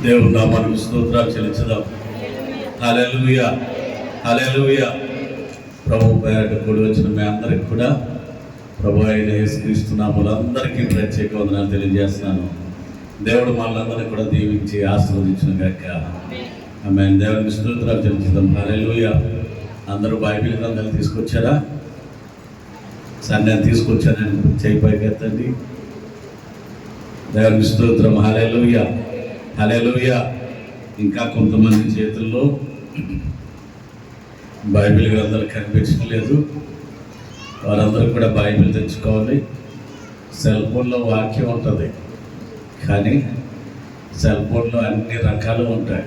దేవుని నామానికి స్తోత్రాలు చెల్లించుదాం. హల్లెలూయా, హల్లెలూయా. ప్రభు పేరట కూడి వచ్చిన మీ అందరికి కూడా ప్రభు అయిన యేసుక్రీస్తు నామములందరికీ ప్రత్యేక వందనాలు తెలియజేస్తున్నాను. దేవుడు మనందరినీ కూడా దీవించి ఆశీర్వదించిన గాక. ఆమేన్. దేవునికి స్తోత్రాలు చెల్లించుదాం. హల్లెలూయా. అందరూ బైబిల్ గ్రంథాలు తీసుకొచ్చారా? సండే తీసుకొచ్చానని చేయి పైకి ఎత్తండి. దేవునికి స్తోత్రం. హల్లెలూయా, హల్లెలూయా. ఇంకా కొంతమంది చేతుల్లో బైబిల్ గ్రంథాలు కనిపించట్లేదు. వారందరూ కూడా బైబిల్ తెచ్చుకోవాలి. సెల్ ఫోన్లో వాక్యం ఉంటుంది, కానీ సెల్ ఫోన్లో అన్ని రకాలు ఉంటాయి.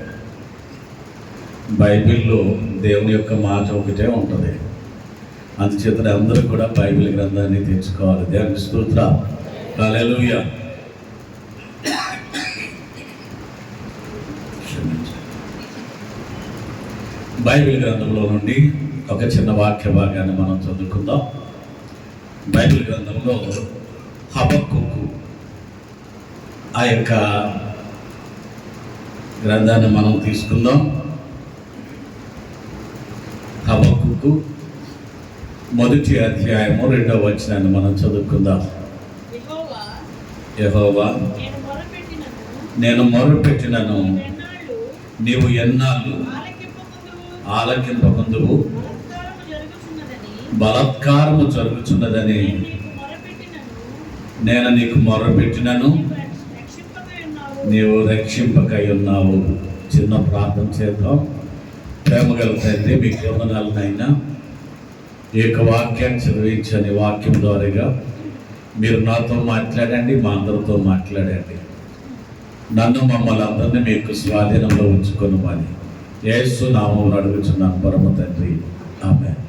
బైబిల్లో దేవుని యొక్క మాట ఒకటే ఉంటుంది. అందుచేత అందరూ కూడా బైబిల్ గ్రంథాన్ని తెచ్చుకోవాలి. దేవునికి స్తోత్రం. హల్లెలూయా. బైబిల్ గ్రంథంలో నుండి ఒక చిన్న వాక్య భాగాన్ని మనం చదువుకుందాం. బైబిల్ గ్రంథంలో హబక్కూకు ఆ యొక్క గ్రంథాన్ని మనం తీసుకుందాం. హబక్కూకు మొదటి అధ్యాయము 2వ వచనాన్ని మనం చదువుకుందాం. యెహోవా, నేను మొరపెట్టినను నీవు ఎన్నాళ్ళు ఆలకింపకుందువు, బలాత్కారము జరుగుతున్నదని నేను నీకు మొరపెట్టినను నీవు రక్షింపకై ఉన్నావు. చిన్న ప్రార్థన చేద్దాం. ప్రేమగల తండ్రి, మీకు వందనాలనైనా ఈ యొక్క వాక్యాన్ని చదివించని వాక్యం ద్వారాగా మీరు నాతో మాట్లాడండి, మా అందరితో మాట్లాడండి. నన్ను మమ్మల్ని అందరినీ మీకు స్వాధీనంలో ఉంచుకొనుమని యేసు నామమున అడుగుచున్నాను పరమ తండ్రి, ఆమేన్.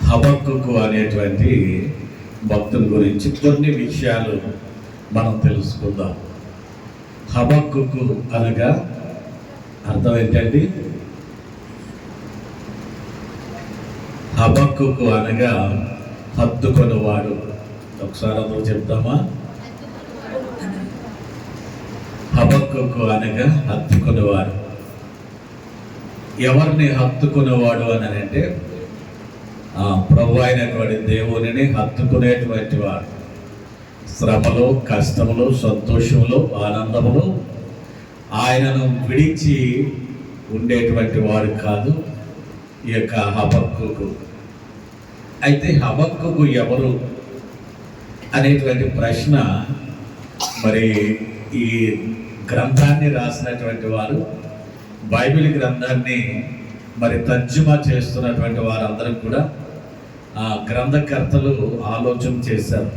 హబక్కూకు అనేటువంటి భక్తుల గురించి కొన్ని విషయాలు మనం తెలుసుకుందాం. హబక్కూకు అనగా అర్థం ఏంటండి? హబక్కూకు అనగా హత్తుకొనివాడు. ఒకసారి అందరూ చెప్తామా? హబక్కూకు అనగా హత్తుకునేవాడు. ఎవరిని హత్తుకునేవాడు అని అంటే ప్రభు అయినటువంటి దేవునిని హత్తుకునేటువంటి వాడు. శ్రమలో, కష్టములో, సంతోషంలో, ఆనందములో ఆయనను విడిచి ఉండేటువంటి వాడు కాదు ఈ యొక్క హబక్కూకు. అయితే హబక్కూకు ఎవరు అనేటువంటి ప్రశ్న, మరి ఈ గ్రంథాన్ని రాసినటువంటి వారు, బైబిల్ గ్రంథాన్ని మరి తర్జుమా చేస్తున్నటువంటి వారందరూ కూడా ఆ గ్రంథకర్తలు ఆలోచన చేశారు,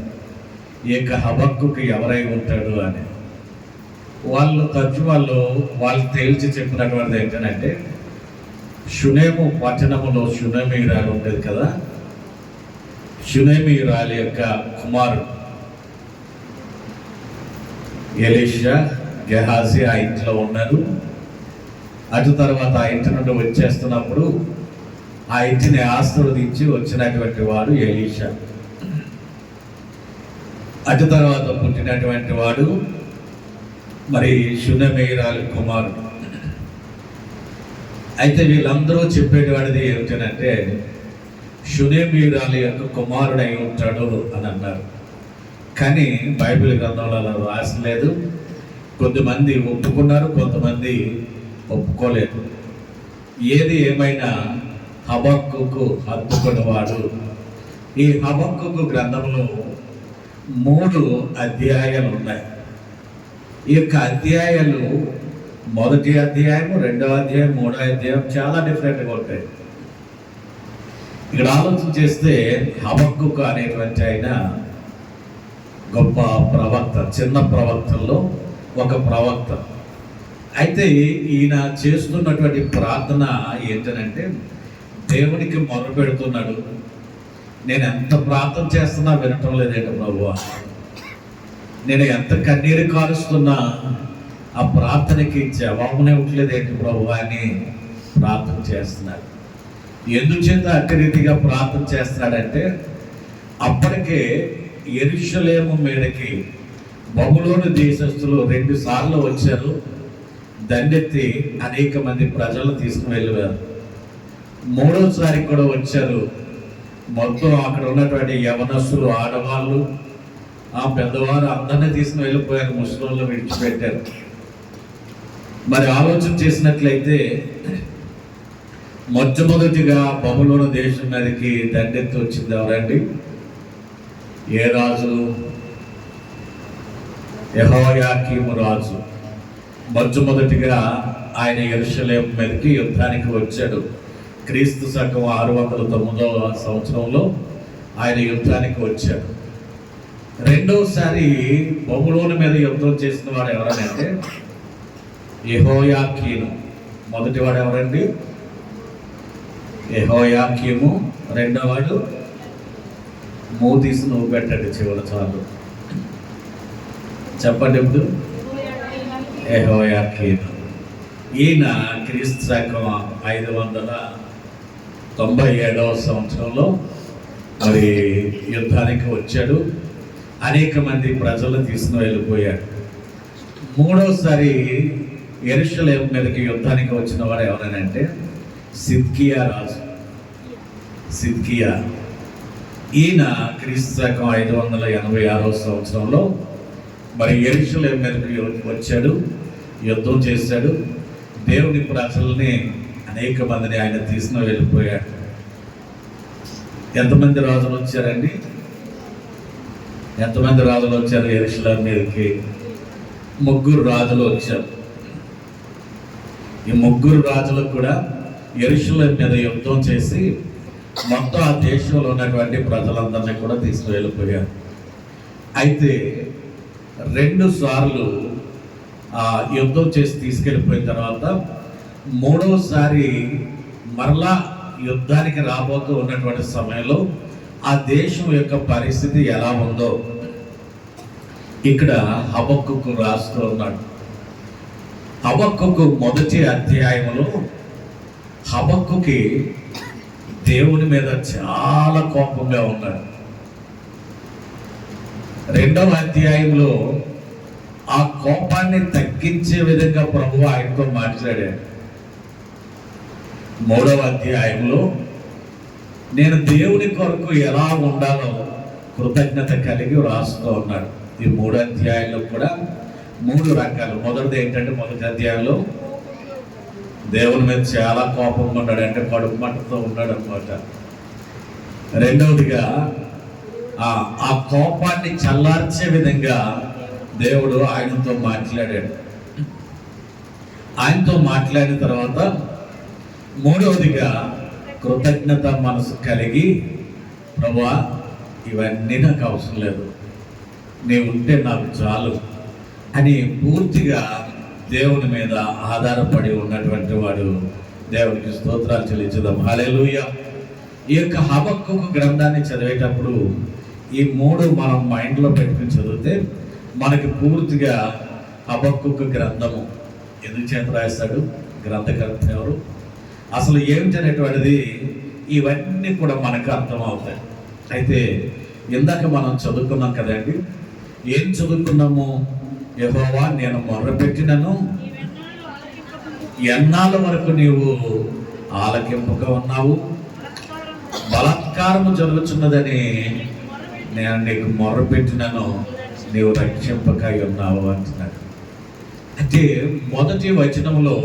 ఈ యొక్క హబక్కూకు ఎవరై ఉంటాడు అని. వాళ్ళు తర్జుమాలో వాళ్ళు తేల్చి చెప్పినటువంటిది ఏంటంటే, షునేము పట్టణములో షునేమీరాలు ఉండేది కదా, షునేమీరాలి యొక్క కుమారుడు ఎలీషా, గెహాజీ ఆ ఇంట్లో ఉన్నారు. అటు తర్వాత ఆ ఇంటి నుండి వచ్చేస్తున్నప్పుడు ఆ ఇంటిని ఆశీర్వదించి వచ్చినటువంటి వాడు ఎలీషా. అటు తర్వాత పుట్టినటువంటి వాడు మరి షునేమీరాలి కుమారుడు. అయితే వీళ్ళందరూ చెప్పేటువంటిది ఏమిటంటే, షునేమీరాలి యొక్క కుమారుడు అయి ఉంటాడు అని అన్నారు. కానీ బైబిల్ గ్రంథంలో అలా రాసలేదు. కొంతమంది ఒప్పుకున్నారు, కొంతమంది ఒప్పుకోలేదు. ఏది ఏమైనా హబక్కూకు హత్తుకునేవాడు. ఈ హబక్కూకు గ్రంథంలో 3 అధ్యాయాలు ఉన్నాయి. ఈ యొక్క అధ్యాయాలు మొదటి అధ్యాయము, 2వ అధ్యాయం, 3వ అధ్యాయం చాలా డిఫరెంట్గా ఉంటాయి. ఇక్కడ ఆలోచన చేస్తే హబక్కూకు అనేటువంటి ఆయన గొప్ప ప్రవక్త, చిన్న ప్రవక్తల్లో ఒక ప్రవక్త. అయితే ఈయన చేస్తున్నటువంటి ప్రార్థన ఏంటంటే, దేవునికి మొరపెడుతున్నాడు, నేను ఎంత ప్రార్థన చేస్తున్నా వినటం లేదేంటి ప్రభువా, నేను ఎంత కన్నీరు కారుస్తున్నా ఆ ప్రార్థనకి జవాబునే ఇవ్వట్లేదేంటి ప్రభువా అని ప్రార్థన చేస్తున్నాడు. ఎందుచేత అట్టి రీతిగా ప్రార్థన చేస్తున్నాడంటే, అప్పటికే యెరూషలేము మీదకి బబులోను దేశస్తులు 2 సార్లు వచ్చారు, దండెత్తి అనేక మంది ప్రజలు తీసుకుని వెళ్ళారు. 3వసారి కూడా వచ్చారు, మొత్తం అక్కడ ఉన్నటువంటి యవనస్తులు, ఆడవాళ్ళు, ఆ పెద్దవారు అందరినీ తీసుకుని వెళ్ళిపోయారు, ముస్లింలు విడిచిపెట్టారు. మరి ఆలోచన చేసినట్లయితే మొట్టమొదటిగా బబులోను దేశం మీదకి దండెత్తి వచ్చింది ఎవరండి? ఏ రాజు? యెహోయాకీము రాజు. మొట్టమొదటిగా ఆయన యెరూషలేము మీదకి యుద్ధానికి వచ్చాడు. క్రీస్తు శకం 609వ సంవత్సరంలో ఆయన యుద్ధానికి వచ్చాడు. రెండవసారి బబులోను మీద యుద్ధం చేసిన వాడు ఎవరంటే యెహోయాకీను. మొదటివాడు ఎవరండి? యెహోయాకీము. రెండోవాడు మూతీసి నువ్వు పెట్టండి చివరి చాలు చెప్పండి. ఇప్పుడు యెహోయాకీను. ఈయన క్రీస్తు శకం 597వ సంవత్సరంలో మరి యుద్ధానికి వచ్చాడు, అనేక మంది ప్రజలు తీసుకుని వెళ్ళిపోయాడు. 3వసారి యెరూషలేము మీదకి యుద్ధానికి వచ్చిన వాడు ఎవరనంటే సిద్కియా రాజు. సిద్కియా ఈయన క్రీస్తు శకం 586వ సంవత్సరంలో మరి యెరూషలేము మీదకి వచ్చాడు, యుద్ధం చేశాడు, దేవుని ప్రజల్ని అనేక మందిని ఆయన తీసుకుని వెళ్ళిపోయాడు. ఎంతమంది రాజులు వచ్చారండి? ఎంతమంది రాజులు వచ్చారు యెరూషలేము మీదకి? 3 రాజులు వచ్చారు. ఈ 3 రాజులకు కూడా యెరూషలేము మీద యుద్ధం చేసి మొత్తం ఆ దేశంలో ఉన్నటువంటి ప్రజలందరినీ కూడా తీసుకుని వెళ్ళిపోయారు. అయితే 2 సార్లు యుద్ధం చేసి తీసుకెళ్ళిపోయిన తర్వాత 3వసారి మరలా యుద్ధానికి రాబోతూ ఉన్నటువంటి సమయంలో ఆ దేశం యొక్క పరిస్థితి ఎలా ఉందో ఇక్కడ హబక్కూకు రాస్తూ ఉన్నాడు. హబక్కూకు మొదటి అధ్యాయంలో హబక్కూకి దేవుని మీద చాలా కోపంగా ఉన్నాడు. 2వ అధ్యాయంలో ఆ కోపాన్ని తగ్గించే విధంగా ప్రభువు ఆయనతో మాట్లాడాడు. 3వ అధ్యాయంలో నేను దేవుని కొరకు ఎలా ఉండాలో కృతజ్ఞత కలిగి రాస్తూ ఉన్నాడు. ఈ 3 అధ్యాయంలో కూడా 3 రకాలు. మొదటిది ఏంటంటే మొదటి అధ్యాయంలో దేవుని మీద చాలా కోపంగా ఉన్నాడు, అంటే కడుపు మంటతో ఉన్నాడు అనమాట. రెండవదిగా ఆ కోపాన్ని చల్లార్చే విధంగా దేవుడు ఆయనతో మాట్లాడాడు. ఆయనతో మాట్లాడిన తర్వాత 3వదిగా కృతజ్ఞత మనసు కలిగి, ప్రభువా ఇవన్నీ నాకు అవసరం లేదు, నీవు ఉంటే నాకు చాలు అని పూర్తిగా దేవుని మీద ఆధారపడి ఉన్నటువంటి వాడు. దేవునికి స్తోత్రాలు చెల్లించుదాం. హల్లెలూయా. ఈ యొక్క హబక్కూకు గ్రంథాన్ని చదివేటప్పుడు ఈ 3 మనం మైండ్లో పెట్టుకుని చదివితే మనకి పూర్తిగా హబక్కూకు గ్రంథము ఎందుకు చేత రాస్తాడు, గ్రంథకర్త ఎవరు, అసలు ఏమిటనేటువంటిది ఇవన్నీ కూడా మనకు అర్థమవుతాయి. అయితే ఇందాక మనం చదువుకున్నాం కదండి, ఏం చదువుకున్నాము? యెహోవా నేను మొర్రపెట్టినను ఎన్నాళ్ళ వరకు నీవు ఆలకింపగా ఉన్నావు, బలాత్కారము జరుగుతున్నదని నేను నీకు మొర్రపెట్టినను, నీవు రక్షింపకై ఉన్నావు అంటున్నాడు. అయితే మొదటి వచనంలో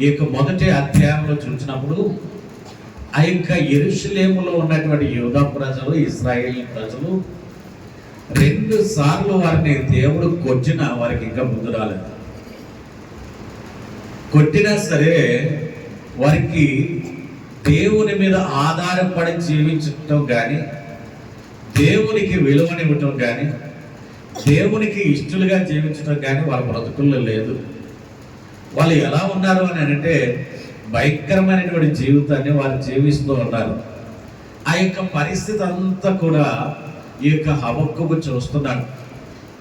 ఈ యొక్క మొదటి అధ్యాయంలో చూసినప్పుడు ఆ యొక్క యెరూషలేములో ఉన్నటువంటి యూదా ప్రజలు, ఇశ్రాయేల్ ప్రజలు 2 సార్లు వారిని దేవుడు కొట్టినా వారికి ఇంకా బుద్ధి రాలేదు. కొట్టినా సరే వారికి దేవుని మీద ఆధారపడి జీవించటం కానీ, దేవునికి విలువనివ్వటం కానీ, దేవునికి ఇష్టలుగా జీవించటం కానీ వాళ్ళ బ్రతుకుల్లో లేదు. వాళ్ళు ఎలా ఉన్నారు అని అంటే భయంకరమైనటువంటి జీవితాన్ని వారు జీవిస్తూ ఉన్నారు. ఆ యొక్క పరిస్థితి అంతా కూడా ఈ యొక్క హబక్కూకు చూస్తున్నాడు.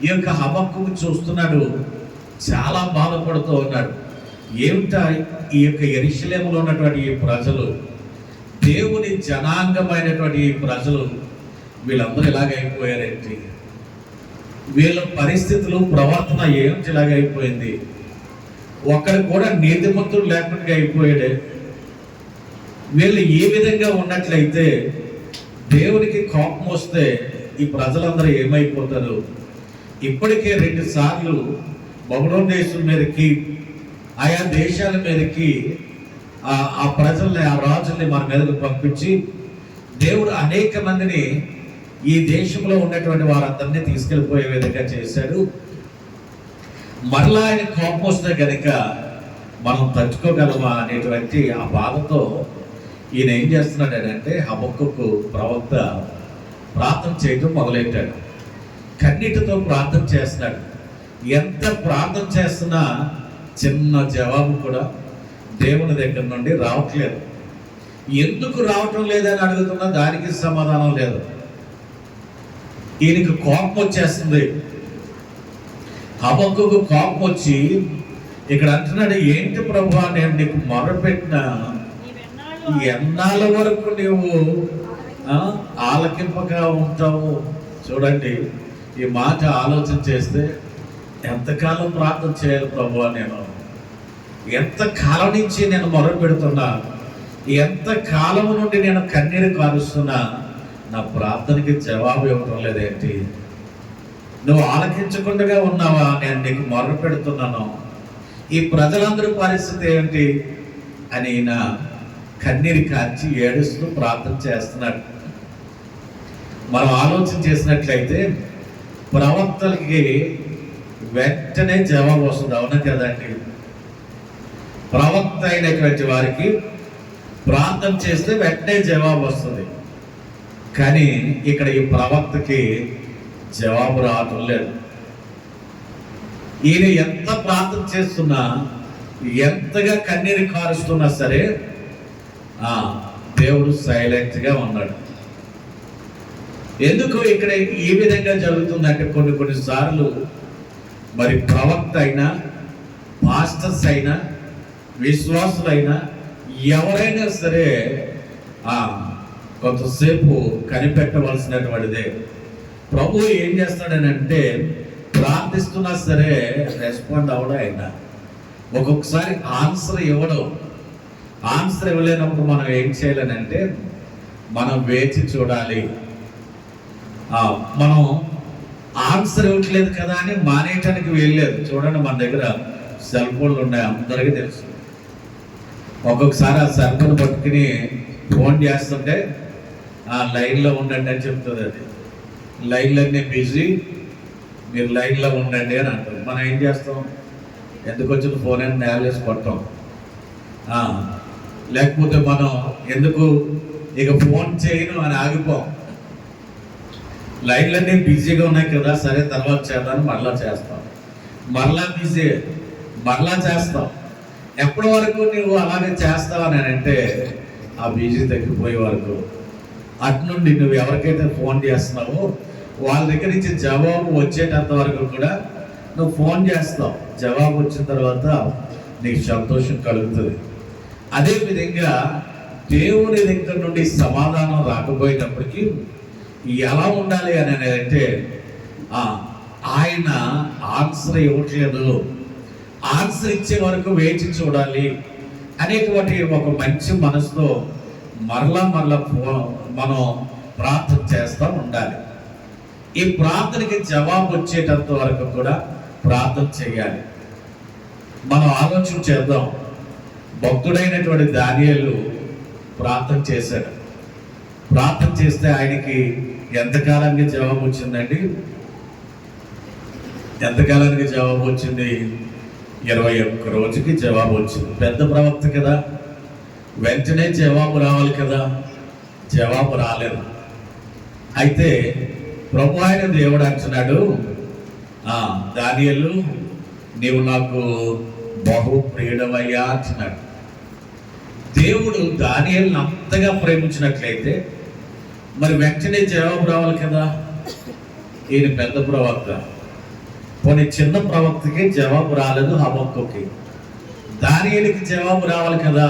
ఈ యొక్క హబక్కూకు చూస్తున్నాడు, చాలా బాధపడుతూ ఉన్నాడు. ఏమిటా ఈ యొక్క యెరూషలేములో ఉన్నటువంటి ఈ ప్రజలు, దేవుని జనాంగమైనటువంటి ఈ ప్రజలు, వీళ్ళందరూ ఇలాగైపోయారేంటి? వీళ్ళ పరిస్థితులు, ప్రవర్తన ఏమిటిలాగా అయిపోయింది. ఒక్కడు కూడా నీతిమంతుడు లేకుండా అయిపోయాడే. వీళ్ళు ఈ విధంగా ఉన్నట్లయితే దేవునికి కోపం వస్తే ఈ ప్రజలందరూ ఏమైపోతారు? ఇప్పటికే 2 సార్లు బబులోను దేశం మీదకి, ఆయా దేశాల మీదకి ఆ ప్రజల్ని, ఆ రాజుల్ని మన మీదకు పంపించి దేవుడు అనేక మందిని ఈ దేశంలో ఉన్నటువంటి వారందరినీ తీసుకెళ్ళిపోయే విధంగా చేశాడు. మరలా ఆయన కోపం వస్తే కనుక మనం తట్టుకోగలమా అనేటువంటి ఆ బాధతో ఈయన ఏం చేస్తున్నాడంటే హబక్కూకు ప్రవక్త ప్రార్థన చేయడం మొదలెట్టాడు. కన్నీటితో ప్రార్థన చేస్తున్నాడు. ఎంత ప్రార్థన చేస్తున్నా చిన్న జవాబు కూడా దేవుని దగ్గర నుండి రావట్లేదు. ఎందుకు రావటం లేదని అడుగుతున్నా దానికి సమాధానం లేదు. ఈయనకి కోపం వచ్చేస్తుంది. హబక్కూకు కోపం వచ్చి ఇక్కడ అంటున్నాడు, ఏంటి ప్రభువా, నేను నీకు మొరపెట్టిన ఎన్నాళ్ళ వరకు నీవు ఆలకింపగా ఉంటావు? చూడండి, ఈ మాట ఆలోచన చేస్తే ఎంతకాలం ప్రార్థన చేయాలి ప్రభువా, నేను ఎంత కాలం నుంచి నేను మొదలు పెడుతున్నా, ఎంత కాలం నుండి నేను కన్నీరు కారుస్తున్నా, నా ప్రార్థనకి జవాబు ఇవ్వటం లేదేంటి? నువ్వు ఆలకించకుండా ఉన్నావా? నేను నీకు మొదలు పెడుతున్నాను, ఈ ప్రజలందరి పరిస్థితి ఏంటి అని నా కన్నీరు కార్చి ఏడుస్తూ ప్రార్థన చేస్తున్నాడు. మనం ఆలోచన చేసినట్లయితే ప్రవక్తలకి వెంటనే జవాబు వస్తుంది, అవునా కదండి? ప్రవక్త అయినటువంటి వారికి ప్రార్థన చేస్తే వెంటనే జవాబు వస్తుంది. కానీ ఇక్కడ ఈ ప్రవక్తకి జవాబు రావటం లేదు. ఈయన ఎంత ప్రార్థన చేస్తున్నా, ఎంతగా కన్నీరు కారుస్తున్నా సరే దేవుడు సైలెంట్గా ఉన్నాడు. ఎందుకు ఇక్కడ ఈ విధంగా జరుగుతుందంటే కొన్నిసార్లు మరి ప్రవక్త అయినా, పాస్టర్స్ అయినా, విశ్వాసులైనా ఎవరైనా సరే కొంతసేపు కనిపెట్టవలసినటువంటిదే. ప్రభు ఏం చేస్తాడనంటే ప్రార్థిస్తున్నా సరే రెస్పాండ్ అవ్వడం. అయినా ఒక్కొక్కసారి ఆన్సర్ ఇవ్వడం. ఆన్సర్ ఇవ్వలేనప్పుడు మనం ఏం చేయాలనంటే మనం వేచి చూడాలి. మనం ఆన్సర్ ఇవ్వట్లేదు కదా అని మానేయటానికి వెళ్ళలేదు. చూడండి, మన దగ్గర సెల్ ఫోన్లు ఉన్నాయి, అందరికీ తెలుసు. ఒక్కొక్కసారి ఆ సెల్ ఫోన్ పట్టుకుని ఫోన్ చేస్తుంటే లైన్లో ఉండండి అని చెప్తుంది. అది లైన్లన్నీ బిజీ, మీరు లైన్లో ఉండండి అని అంటారు. మనం ఏం చేస్తాం? ఎందుకు వచ్చిన ఫోన్ అని నేల వేసి కొట్టాం. లేకపోతే మనం ఎందుకు ఇక ఫోన్ చేయను అని ఆగిపోం. లైన్లన్నీ బిజీగా ఉన్నాయి కదా, సరే తర్వాత చేద్దాం, మరలా చేస్తాం. మరలా బిజీ, మరలా చేస్తాం. ఎప్పటి వరకు నువ్వు అలాగే చేస్తావని అంటే ఆ బిజీ తగ్గిపోయే వరకు. అటు నుండి నువ్వు ఎవరికైతే ఫోన్ చేస్తున్నావో వాళ్ళ దగ్గర నుంచి జవాబు వచ్చేటంత వరకు కూడా నువ్వు ఫోన్ చేస్తావు. జవాబు వచ్చిన తర్వాత నీకు సంతోషం కలుగుతుంది. అదేవిధంగా దేవుని దగ్గర నుండి సమాధానం రాకపోయినప్పటికీ ఎలా ఉండాలి అని అంటే ఆయన ఆన్సర్ ఇవ్వట్లేదు, ఆన్సర్ ఇచ్చే వరకు వేచి చూడాలి అనేటువంటి ఒక మంచి మనసుతో మరలా మనం ప్రార్థన చేస్తూ ఉండాలి. ఈ ప్రార్థనకి జవాబు వచ్చేటంత వరకు కూడా ప్రార్థన చేయాలి. మనం ఆలోచన చేద్దాం. భక్తుడైనటువంటి దానియేలు ప్రార్థన చేశాడు. ప్రార్థన చేస్తే ఆయనకి ఎంతకాలానికి జవాబు వచ్చిందండి? ఎంతకాలానికి జవాబు వచ్చింది? 21 రోజుకి జవాబు వచ్చింది. పెద్ద ప్రవక్త కదా, వెంటనే జవాబు రావాలి కదా, జవాబు రాలేదు. అయితే ప్రభు అయిన దేవుడు అంటున్నాడు, దానియేలు నీవు నాకు బహు ప్రియుడవయ్యా అంటున్నాడు. దేవుడు దానియేలుని అంతగా ప్రేమించినట్లయితే మరి వెంటనే జవాబు రావాలి కదా. ఈయన పెద్ద ప్రవక్త, కొన్ని చిన్న ప్రవక్తకి జవాబు రాలేదు. హబక్కూకి, దానియేలుకి జవాబు రావాలి కదా,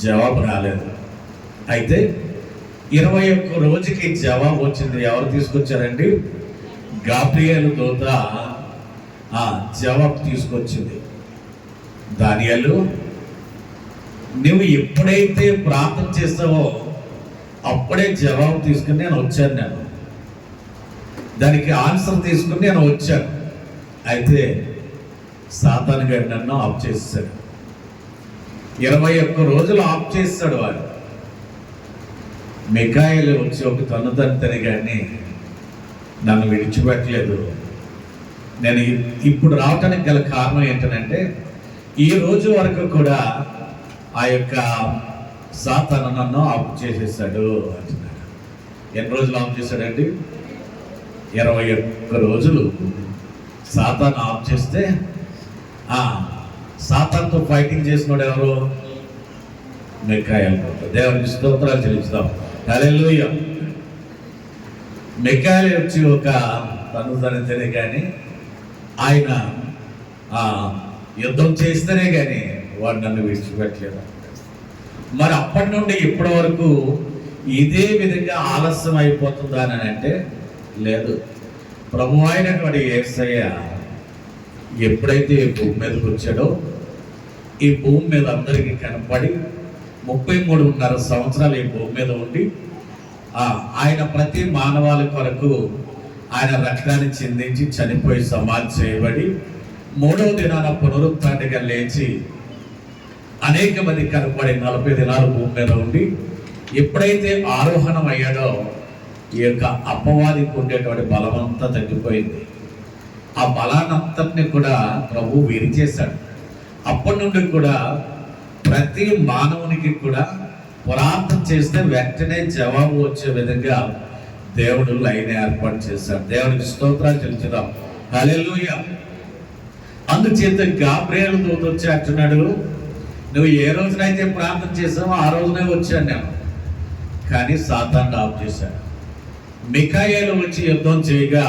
జవాబు రాలేదు. అయితే 21 రోజుకి జవాబు వచ్చింది. ఎవరు తీసుకొచ్చారండి? గాబ్రియేలు దూత జవాబు తీసుకొచ్చింది. దానియేలు, నువ్వు ఎప్పుడైతే ప్రార్థన చేస్తావో అప్పుడే జవాబు తీసుకుని నేను వచ్చాను. దానికి ఆన్సర్ తీసుకుని నేను వచ్చాను. అయితే సాతాను గారు నన్ను ఆఫ్ చేస్తాడు. 21 రోజులు ఆఫ్ చేస్తాడు వాడు. మిఖాయేలు వచ్చి ఒక తన్నుతంతని కానీ నన్ను విడిచిపెట్టలేదు. నేను ఇప్పుడు రావటానికి గల కారణం ఏంటంటే ఈ రోజు వరకు కూడా ఆ యొక్క సాతాను నన్ను ఆఫ్ చేసేసాడు అంటున్నాడు. ఎన్ని రోజులు ఆఫ్ చేశాడండి? 21 రోజులు సాతాను ఆఫ్ చేస్తే సాతానుతో ఫైటింగ్ చేసినాడు ఎవరు? మిఖాయేలు. దేవునికి స్తోత్రాలు చెల్లించుదాం. హల్లెలూయా. మిఖాయేలు వచ్చి ఒక తనుతనే కానీ ఆయన యుద్ధం చేస్తేనే కానీ వాడు నన్ను విడిచిపెట్టలేదు. మరి అప్పటి నుండి ఇప్పటి వరకు ఇదే విధంగా ఆలస్యం అయిపోతుందా అని అంటే లేదు. ప్రభు అయినటువంటి యేసయ్య ఎప్పుడైతే ఈ భూమి మీదకి వచ్చాడో ఈ భూమి మీద అందరికీ కనపడి 33.5 సంవత్సరాలు ఈ భూమి మీద ఉండి ఆయన ప్రతి మానవాళి కొరకు ఆయన రక్తాన్ని చిందించి చనిపోయి సమాధి చేయబడి 3వ దినాన పునరుత్థానంగా లేచి అనేక మంది కనపడి 40 దినాలు భూమి మీద ఉండి ఎప్పుడైతే ఆరోహణం అయ్యాడో ఈ యొక్క అపవాదికి ఉండేటువంటి బలమంతా తగ్గిపోయింది. ఆ బలానంతటిని కూడా ప్రభు విరిచేశాడు. అప్పటి నుండి కూడా ప్రతి మానవునికి కూడా ప్రార్థన చేస్తే వెంటనే జవాబు వచ్చే విధంగా దేవుడు లైన్ ఏర్పాటు చేశాడు. దేవునికి స్తోత్రాలు చెల్లించుదాం. హల్లెలూయా. అందుచేత గాబ్రియేలు దూత వచ్చి అంటున్నాడు, నువ్వు ఏ రోజునైతే ప్రార్థన చేసావో ఆ రోజునే వచ్చాను నేను. కానీ సాతాను ఆఫ్ చేశాడు. మిఖాయేలు వచ్చి యుద్ధం చేయగా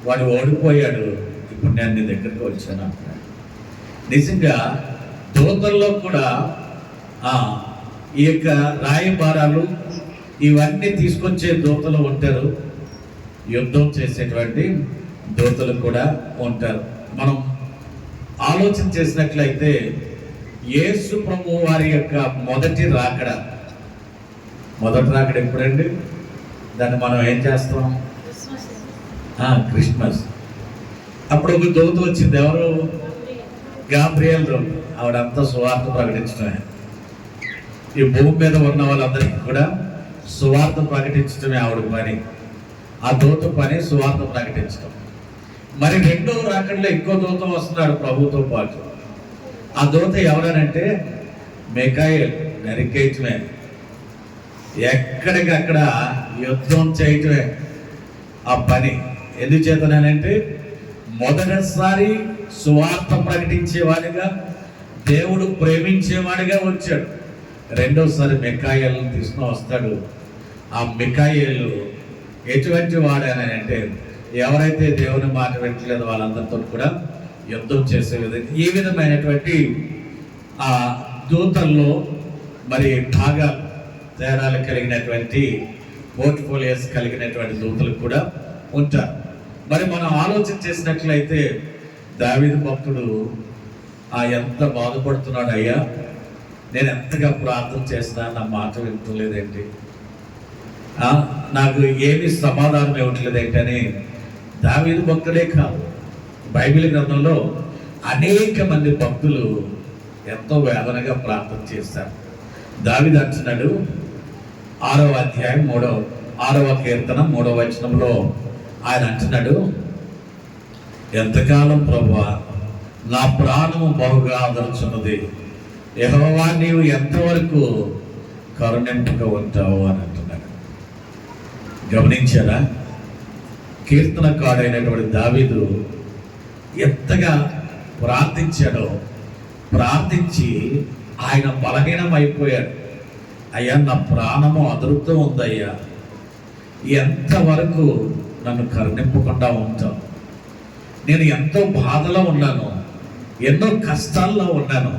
వాడు ఓడిపోయాడు. ఇప్పుడు నేను నీ దగ్గరికి వచ్చాను అంటున్నాడు. నిజంగా దూతల్లో కూడా ఈ యొక్క రాయబారాలు ఇవన్నీ తీసుకొచ్చే దూతలు ఉంటారు, యుద్ధం చేసేటువంటి దూతలు కూడా ఉంటారు. మనం ఆలోచన చేసినట్లయితే యేసు ప్రభు వారి యొక్క మొదటి రాకడ ఎప్పుడండి? దాన్ని మనం ఏం చేస్తాం? క్రిస్మస్. అప్పుడు ఒక దూత వచ్చింది. ఎవరు? గాబ్రియేలు. ఆవిడంతా సువార్త ప్రకటించడమే. ఈ భూమి మీద ఉన్న వాళ్ళందరికీ కూడా సువార్త ప్రకటించడమే ఆవిడ పని. ఆ దూత పని సువార్త ప్రకటించడం. మరి 2వ రాకడలో ఇంకో దూత వస్తున్నాడు ప్రభుతో పాటు. ఆ దూత ఎవరనంటే మిఖాయేలు. నరికేయటమే, ఎక్కడికక్కడ యుద్ధం చేయటమే ఆ పని. ఎందుచేతనంటే మొదటిసారి సువార్త ప్రకటించేవాడిగా, దేవుడు ప్రేమించేవాడిగా వచ్చాడు. రెండోసారి మిఖాయేలుని తీసుకుని వస్తాడు. ఆ మిఖాయేలు ఎటువంటి వాడనంటే ఎవరైతే దేవుని మాట వినట్లేదో వాళ్ళందరితో కూడా యుద్ధం చేసే విధంగా ఈ విధమైనటువంటి ఆ దూతల్లో మరి భాగాలు తేడాలు కలిగినటువంటి పోర్ట్ఫోలియోస్ కలిగినటువంటి దూతలు కూడా ఉంటారు. మరి మనం ఆలోచన చేసినట్లయితే దావీదు భక్తుడు ఎంత బాధపడుతున్నాడు, అయ్యా నేను ఎంతగా ప్రార్థన చేసినా నా మాట వింటలేదేంటి, నాకు ఏమి సమాధానం ఇవ్వట్లేదేంటి అని దావీదు భక్తుడే కాదు, బైబిల్ గ్రంథంలో అనేక మంది భక్తులు ఎంతో వేదనగా ప్రార్థన చేస్తారు. దావీదు అంటున్నాడు 6వ అధ్యాయం 6వ కీర్తన 3వ వచనంలో ఆయన అంటున్నాడు, ఎంతకాలం ప్రభువా నా ప్రాణము బహుగా ఆదరించున్నది, యెహోవా నీవు ఎంతవరకు కరుణింపుగా ఉంటావు అని అంటున్నాడు. గమనించారా? కీర్తనకారుడైనటువంటి దావీదు ఎంతగా ప్రార్థించాడో, ప్రార్థించి ఆయన బలహీనం అయిపోయాడు. అయ్యా నా ప్రాణము అదురుతూ ఉందయ్యా, ఎంతవరకు నన్ను కరుణింపకుండా ఉంటావు, నేను ఎంతో బాధలో ఉన్నాను, ఎన్నో కష్టాల్లో ఉన్నాను,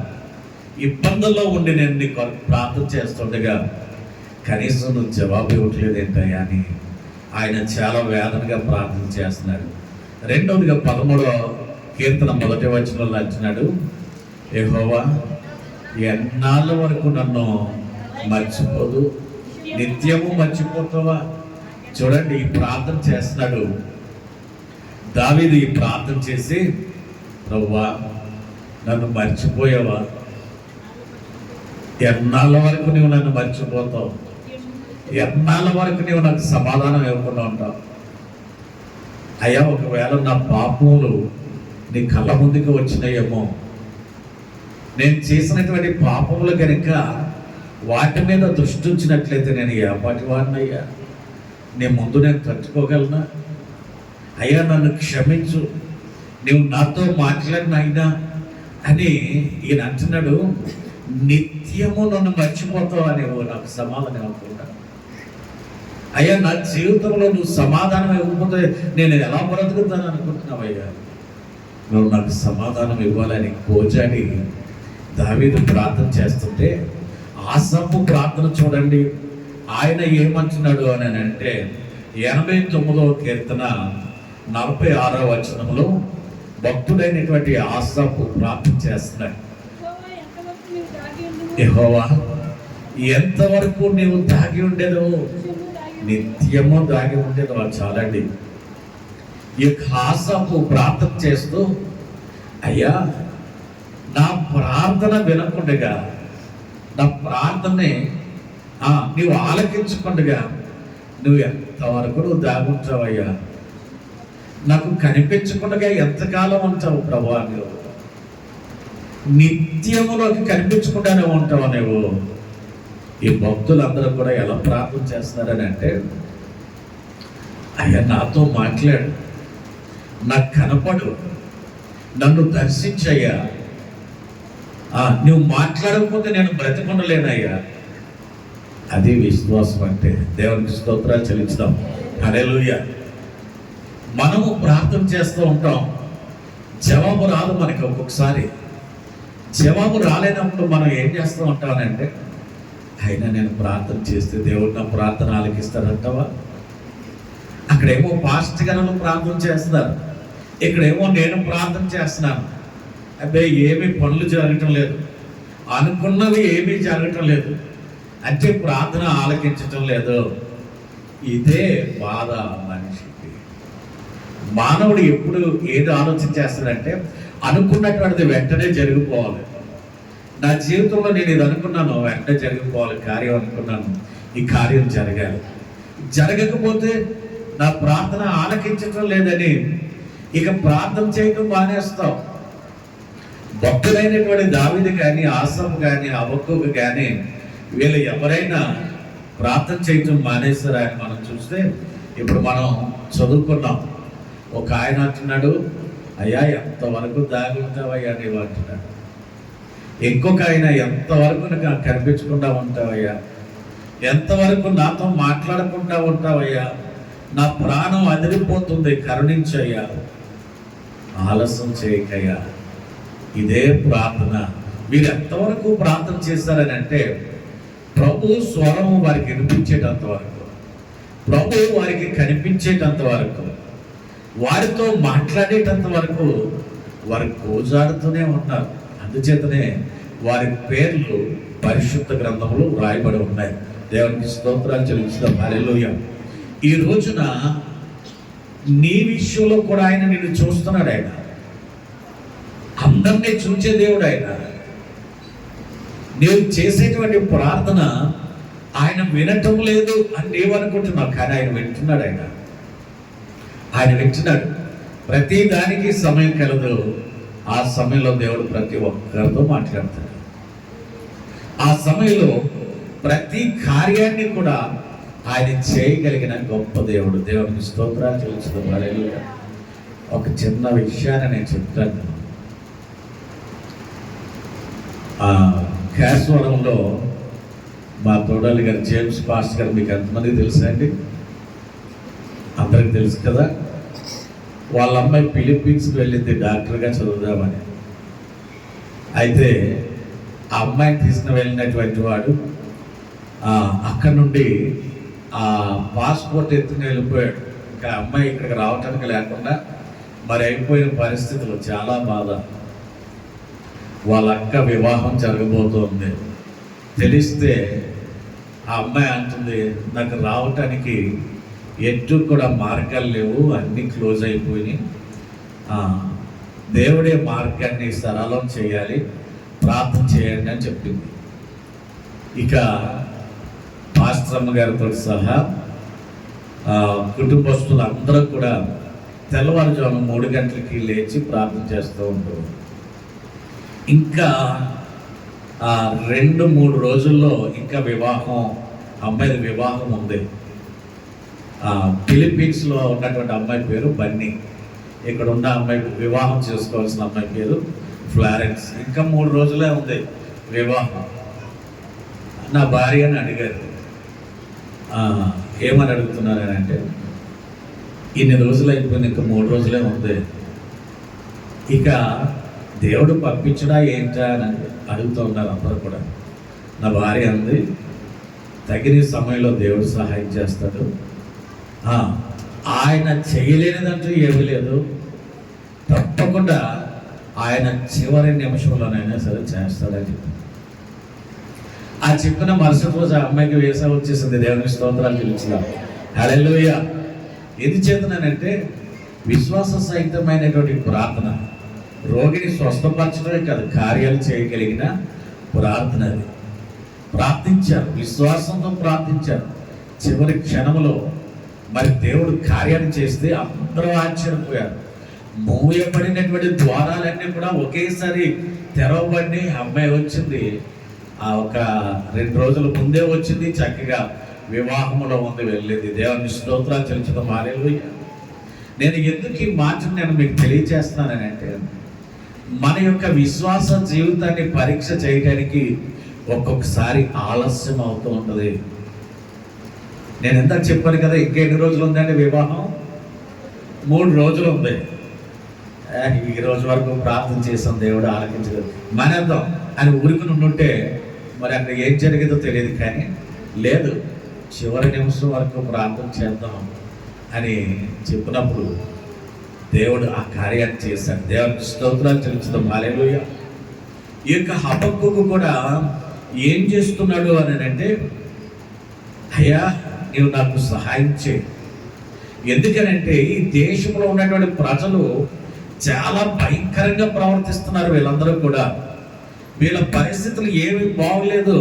ఇబ్బందుల్లో ఉండి నేను నీకు ప్రార్థన చేస్తుండగా కనీసం నువ్వు జవాబు ఇవ్వట్లేదు ఏంటయ్యా అని ఆయన చాలా వేదనగా ప్రార్థన చేస్తున్నాడు. రెండవదిగా 13వ కీర్తన 1వ వచనంలో అంటున్నాడు, యెహోవా ఎన్నాళ్ళ వరకు నన్ను మర్చిపోదు, నిత్యము మర్చిపోతావా? చూడండి, ఈ ప్రార్థన చేస్తున్నాడు దావీదు. ఈ ప్రార్థన చేసి, ప్రభువా నన్ను మర్చిపోయావా? ఎన్నాళ్ళ వరకు నువ్వు నన్ను మర్చిపోతావు? ఎన్నాళ్ళ వరకు నువ్వు నాకు సమాధానం ఇవ్వకుండా ఉంటావు? అయ్యా, ఒకవేళ నా పాపములు నీ కళ్ళ ముందుకు వచ్చినాయేమో, నేను చేసినటువంటి పాపములు కనుక వాటి మీద దృష్టి ఉంచినట్లయితే నేను ఏపాటి వాడినయ్యా? నేను ముందు నేను తట్టుకోగలనా? అయ్యా నన్ను క్షమించు, నువ్వు నాతో మాట్లాడినైనా అని ఈయన అంటున్నాడు. నిత్యము నన్ను మర్చిపోతావు అని నాకు సమాధానం ఇవ్వకుండా, అయ్యా నా జీవితంలో నువ్వు సమాధానం ఇవ్వకపోతే నేను ఎలా బ్రతుకుతాను అనుకుంటున్నావు? అయ్యా నువ్వు నాకు సమాధానం ఇవ్వాలని కోజాడి దావీదు ప్రార్థన చేస్తుంటే, ఆసాపు ప్రార్థన చూడండి. ఆయన ఏమంటున్నాడు అని అంటే 89వ కీర్తన 46వ వచనంలో భక్తుడైనటువంటి ఆసాపు ప్రార్థన చేస్తున్నాడు. యెహోవా ఎంతవరకు నీవు దాగి ఉండేదో, నిత్యము దాగి ఉండేదో. చాలండి. ఈ ఆసాపు ప్రార్థన చేస్తూ, అయ్యా నా ప్రార్థన వినకుండగా, నా ప్రార్థనే నీవు ఆలకించకుండగా నువ్వు ఎంతవరకు నువ్వు దాగుంటావయ్యా? నాకు కనిపించకుండా ఎంతకాలం ఉంటావు ప్రభువా? నువ్వు నిత్యములోకి కనిపించకుండానే ఉంటావు నువ్వు. ఈ భక్తులందరూ కూడా ఎలా ప్రార్థన చేస్తున్నారని అంటే, అయ్యా నాతో మాట్లాడు, నాకు కనపడు, నన్ను దర్శించయ్యా. నువ్వు మాట్లాడకపోతే నేను బ్రతికుండలేనయ్యా. అది విశ్వాసం అంటే. దేవునికి స్తోత్రాలు చెల్లించుదాం. హల్లెలూయా. మనము ప్రార్థన చేస్తూ ఉంటాం, జవాబు రాదు మనకి. ఒక్కొక్కసారి జవాబు రాలేనప్పుడు మనం ఏం చేస్తూ ఉంటామనంటే, అయినా నేను ప్రార్థన చేస్తే దేవుడు నా ప్రార్థన ఆలకిస్తాడంటావా? అక్కడేమో పాస్టర్ గారు ప్రార్థన చేస్తున్నారు, ఇక్కడేమో నేను ప్రార్థన చేస్తున్నాను. అబ్బే ఏమీ పనులు జరగటం లేదు, అనుకున్నవి ఏమీ జరగటం లేదు, అంటే ప్రార్థన ఆలకించటం లేదు. ఇదే బాధ మనిషికి. మానవుడు ఎప్పుడు ఏది ఆలోచన చేస్తాడంటే, అనుకున్నటువంటిది వెంటనే జరిగిపోవాలి. నా జీవితంలో నేను ఇది అనుకున్నాను, వెంటనే జరిగిపోవాలి. కార్యం అనుకున్నాను, ఈ కార్యం జరగాలి. జరగకపోతే నా ప్రార్థన ఆలకించటం లేదని ఇక ప్రార్థన చేయటం మానేస్తాం. భక్తులైనటువంటి దావీదు కానీ, ఆసాపు కానీ, హబక్కూకు కానీ, వీళ్ళు ఎవరైనా ప్రార్థన చేయటం మానేస్తారా అని మనం చూస్తే, ఇప్పుడు మనం చదువుకున్నాం. ఒక ఆయన అంటున్నాడు, అయ్యా ఎంతవరకు దాగి ఉంటావయ్యా నీవు అంటున్నాడు. ఇంకొక ఆయన, ఎంతవరకు నాకు కనిపించకుండా ఉంటావయ్యా, ఎంతవరకు నాతో మాట్లాడకుండా ఉంటావయ్యా, నా ప్రాణం అదిరిపోతుంది, కరుణించయ్యా, ఆలస్యం చేయకయ్యా. ఇదే ప్రార్థన. మీరు ఎంతవరకు ప్రార్థన చేస్తారని అంటే, ప్రభు స్వరము వారికి వినిపించేటంత వరకు, ప్రభు వారికి కనిపించేటంత వరకు, వారితో మాట్లాడేటంత వరకు వారు కోజాడుతూనే ఉన్నారు. అందుచేతనే వారి పేర్లు పరిశుద్ధ గ్రంథంలో రాయబడి ఉన్నాయి. దేవునికి స్తోత్రాలు చెల్లించుదాం. హల్లెలూయా. ఈ రోజున నీ విషయంలో కూడా ఆయన నిన్ను చూస్తున్నాడు. ఆయన అందరినీ చూసే దేవుడు. ఆయన నేను చేసేటువంటి ప్రార్థన ఆయన వినటం లేదు అని నీవనుకుంటున్నావు, కానీ ఆయన వింటున్నాడు. ఆయన వింటున్నాడు. ప్రతి దానికి సమయం కలదు. ఆ సమయంలో దేవుడు ప్రతి ఒక్కరితో మాట్లాడతాడు. ఆ సమయంలో ప్రతి కార్యాన్ని కూడా ఆయన చేయగలిగిన గొప్ప దేవుడు. దేవునికి స్తోత్రాలు చెల్లించుదాం. హల్లెలూయా. ఒక చిన్న విషయాన్ని నేను చెప్తాను. కేశవరంలో మా తోడాలి గారు జేమ్స్ పాస్టర్ గారు మీకు ఎంతమంది తెలుసా అండి? అందరికి తెలుసు కదా. వాళ్ళ అమ్మాయి ఫిలిప్పీన్స్కి వెళ్ళింది డాక్టర్గా చదువుదామని. అయితే ఆ అమ్మాయిని తీసుకుని వెళ్ళినటువంటి వాడు అక్కడ నుండి ఆ పాస్పోర్ట్ ఎత్తుకుని వెళ్ళిపోయాడు. ఇంకా అమ్మాయి ఇక్కడికి రావటానికి లేకుండా మరి అయిపోయిన పరిస్థితులు, చాలా బాధ. వాళ్ళ అక్క వివాహం జరగబోతోంది. తెలిస్తే ఆ అమ్మాయి అంటుంది, నాకు రావటానికి ఎటు కూడా మార్గాలు లేవు, అన్నీ క్లోజ్ అయిపోయి, దేవుడే మార్గాన్ని సరళం చేయాలి, ప్రార్థన చేయండి అని చెప్పింది. ఇక పాస్టరమ్మ గారితో సహా కుటుంబస్తులు అందరూ కూడా తెల్లవారుజాము 3 గంటలకి లేచి ప్రార్థన చేస్తూ ఉంటారు. ఇంకా 2-3 రోజుల్లో ఇంకా వివాహం, అమ్మాయి వివాహం ఉంది. ఫిలిప్పీన్స్లో ఉన్నటువంటి అమ్మాయి పేరు బన్నీ, ఇక్కడ ఉన్న అమ్మాయి వివాహం చేసుకోవాల్సిన అమ్మాయి పేరు ఫ్లారెన్స్. ఇంకా 3 రోజులే ఉంది వివాహం. నా భార్యని అడిగారు, ఏమని అడుగుతున్నారంటే, ఇన్ని రోజులు అయిపోయింది, ఇంకా 3 రోజులే ఉంది, ఇక దేవుడు పంపించడా ఏంటా అని అడుగుతూ ఉన్నారు అందరూ కూడా. నా భార్య అంది, తగిన సమయంలో దేవుడు సహాయం చేస్తాడు, ఆయన చేయలేనిదంటూ ఏమీ లేదు, తప్పకుండా ఆయన చివరి నిమిషంలోనైనా సరే చేస్తాడని చెప్పి. ఆ చెప్పిన మరుసటి రోజు ఆ అమ్మాయికి వీసా వచ్చేసింది. దేవునికి స్తోత్రాలు చెల్లించుదాం. హల్లెలూయా. ఇది చేతనంటే విశ్వాస సహితమైనటువంటి ప్రార్థన, రోగిని స్వస్థపరచడమే కాదు, కార్యాలు చేయగలిగిన ప్రార్థన. అది ప్రార్థించారు, విశ్వాసంతో ప్రార్థించారు. చివరి క్షణంలో మరి దేవుడు కార్యాన్ని చేస్తే అందరూ ఆశ్చర్యపోయారు. మూయబడినటువంటి ద్వారాలన్నీ కూడా ఒకేసారి తెరవబడి అమ్మాయి వచ్చింది. ఒక 2 రోజుల ముందే వచ్చింది, చక్కగా వివాహంలో ఉంది, వెళ్ళేది. దేవుని స్తోత్రాలు చెల్లించడం. హల్లెలూయా. నేను ఎందుకు ఈ మాటను నేను మీకు తెలియజేస్తున్నానని అంటే, మన యొక్క విశ్వాస జీవితాన్ని పరీక్ష చేయడానికి ఒక్కొక్కసారి ఆలస్యం అవుతూ ఉంటుంది. నేను ఎంత చెప్పాను కదా, ఇంకా ఎన్ని రోజులు ఉందండి వివాహం? 3 రోజులు ఉంది. ఈ రోజు వరకు ప్రార్థన చేసాం, దేవుడు ఆలకించలేదు, మనేద్దాం అని ఊరికి ఉంటే మరి అక్కడ ఏం జరిగిందో తెలియదు. కానీ లేదు, చివరి నిమిషం వరకు ప్రార్థన చేద్దాం అని చెప్పినప్పుడు దేవుడు ఆ కార్యాన్ని చేశాడు. దేవునికి స్తోత్రాలు చెల్లించడం. హల్లెలూయా. ఈ యొక్క హబక్కూకు కూడా ఏం చేస్తున్నాడు అని అంటే, అయ్యా నీవు నాకు సహాయం చేయి. ఎందుకనంటే ఈ దేశంలో ఉన్నటువంటి ప్రజలు చాలా భయంకరంగా ప్రవర్తిస్తున్నారు. వీళ్ళందరూ కూడా వీళ్ళ పరిస్థితులు ఏమీ బాగలేదు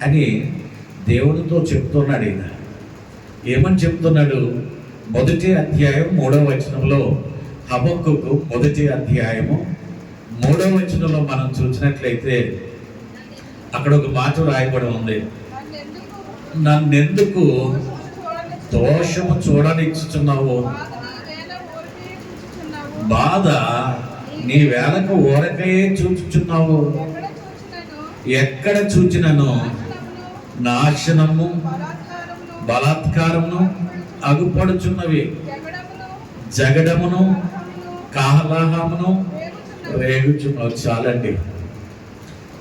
అని దేవుడితో చెప్తున్నాడు. ఈయన ఏమని చెప్తున్నాడు? 1వ అధ్యాయం 3వ వచనంలో, హబక్కూకు 1వ అధ్యాయము 3వ వచనంలో మనం చూసినట్లయితే అక్కడ ఒక మాట రాయబడి ఉంది, నన్నెందుకు దోషము చూడనిచ్చుచున్నావు, బాధ నీ వేళకు ఊరకయే చూచుచున్నావు, ఎక్కడ చూచినను నాశనము బలాత్కారమును అగుపడుచున్నవి, జగడమును కాహలాహమును రేగుచున్నావు. చాలండి.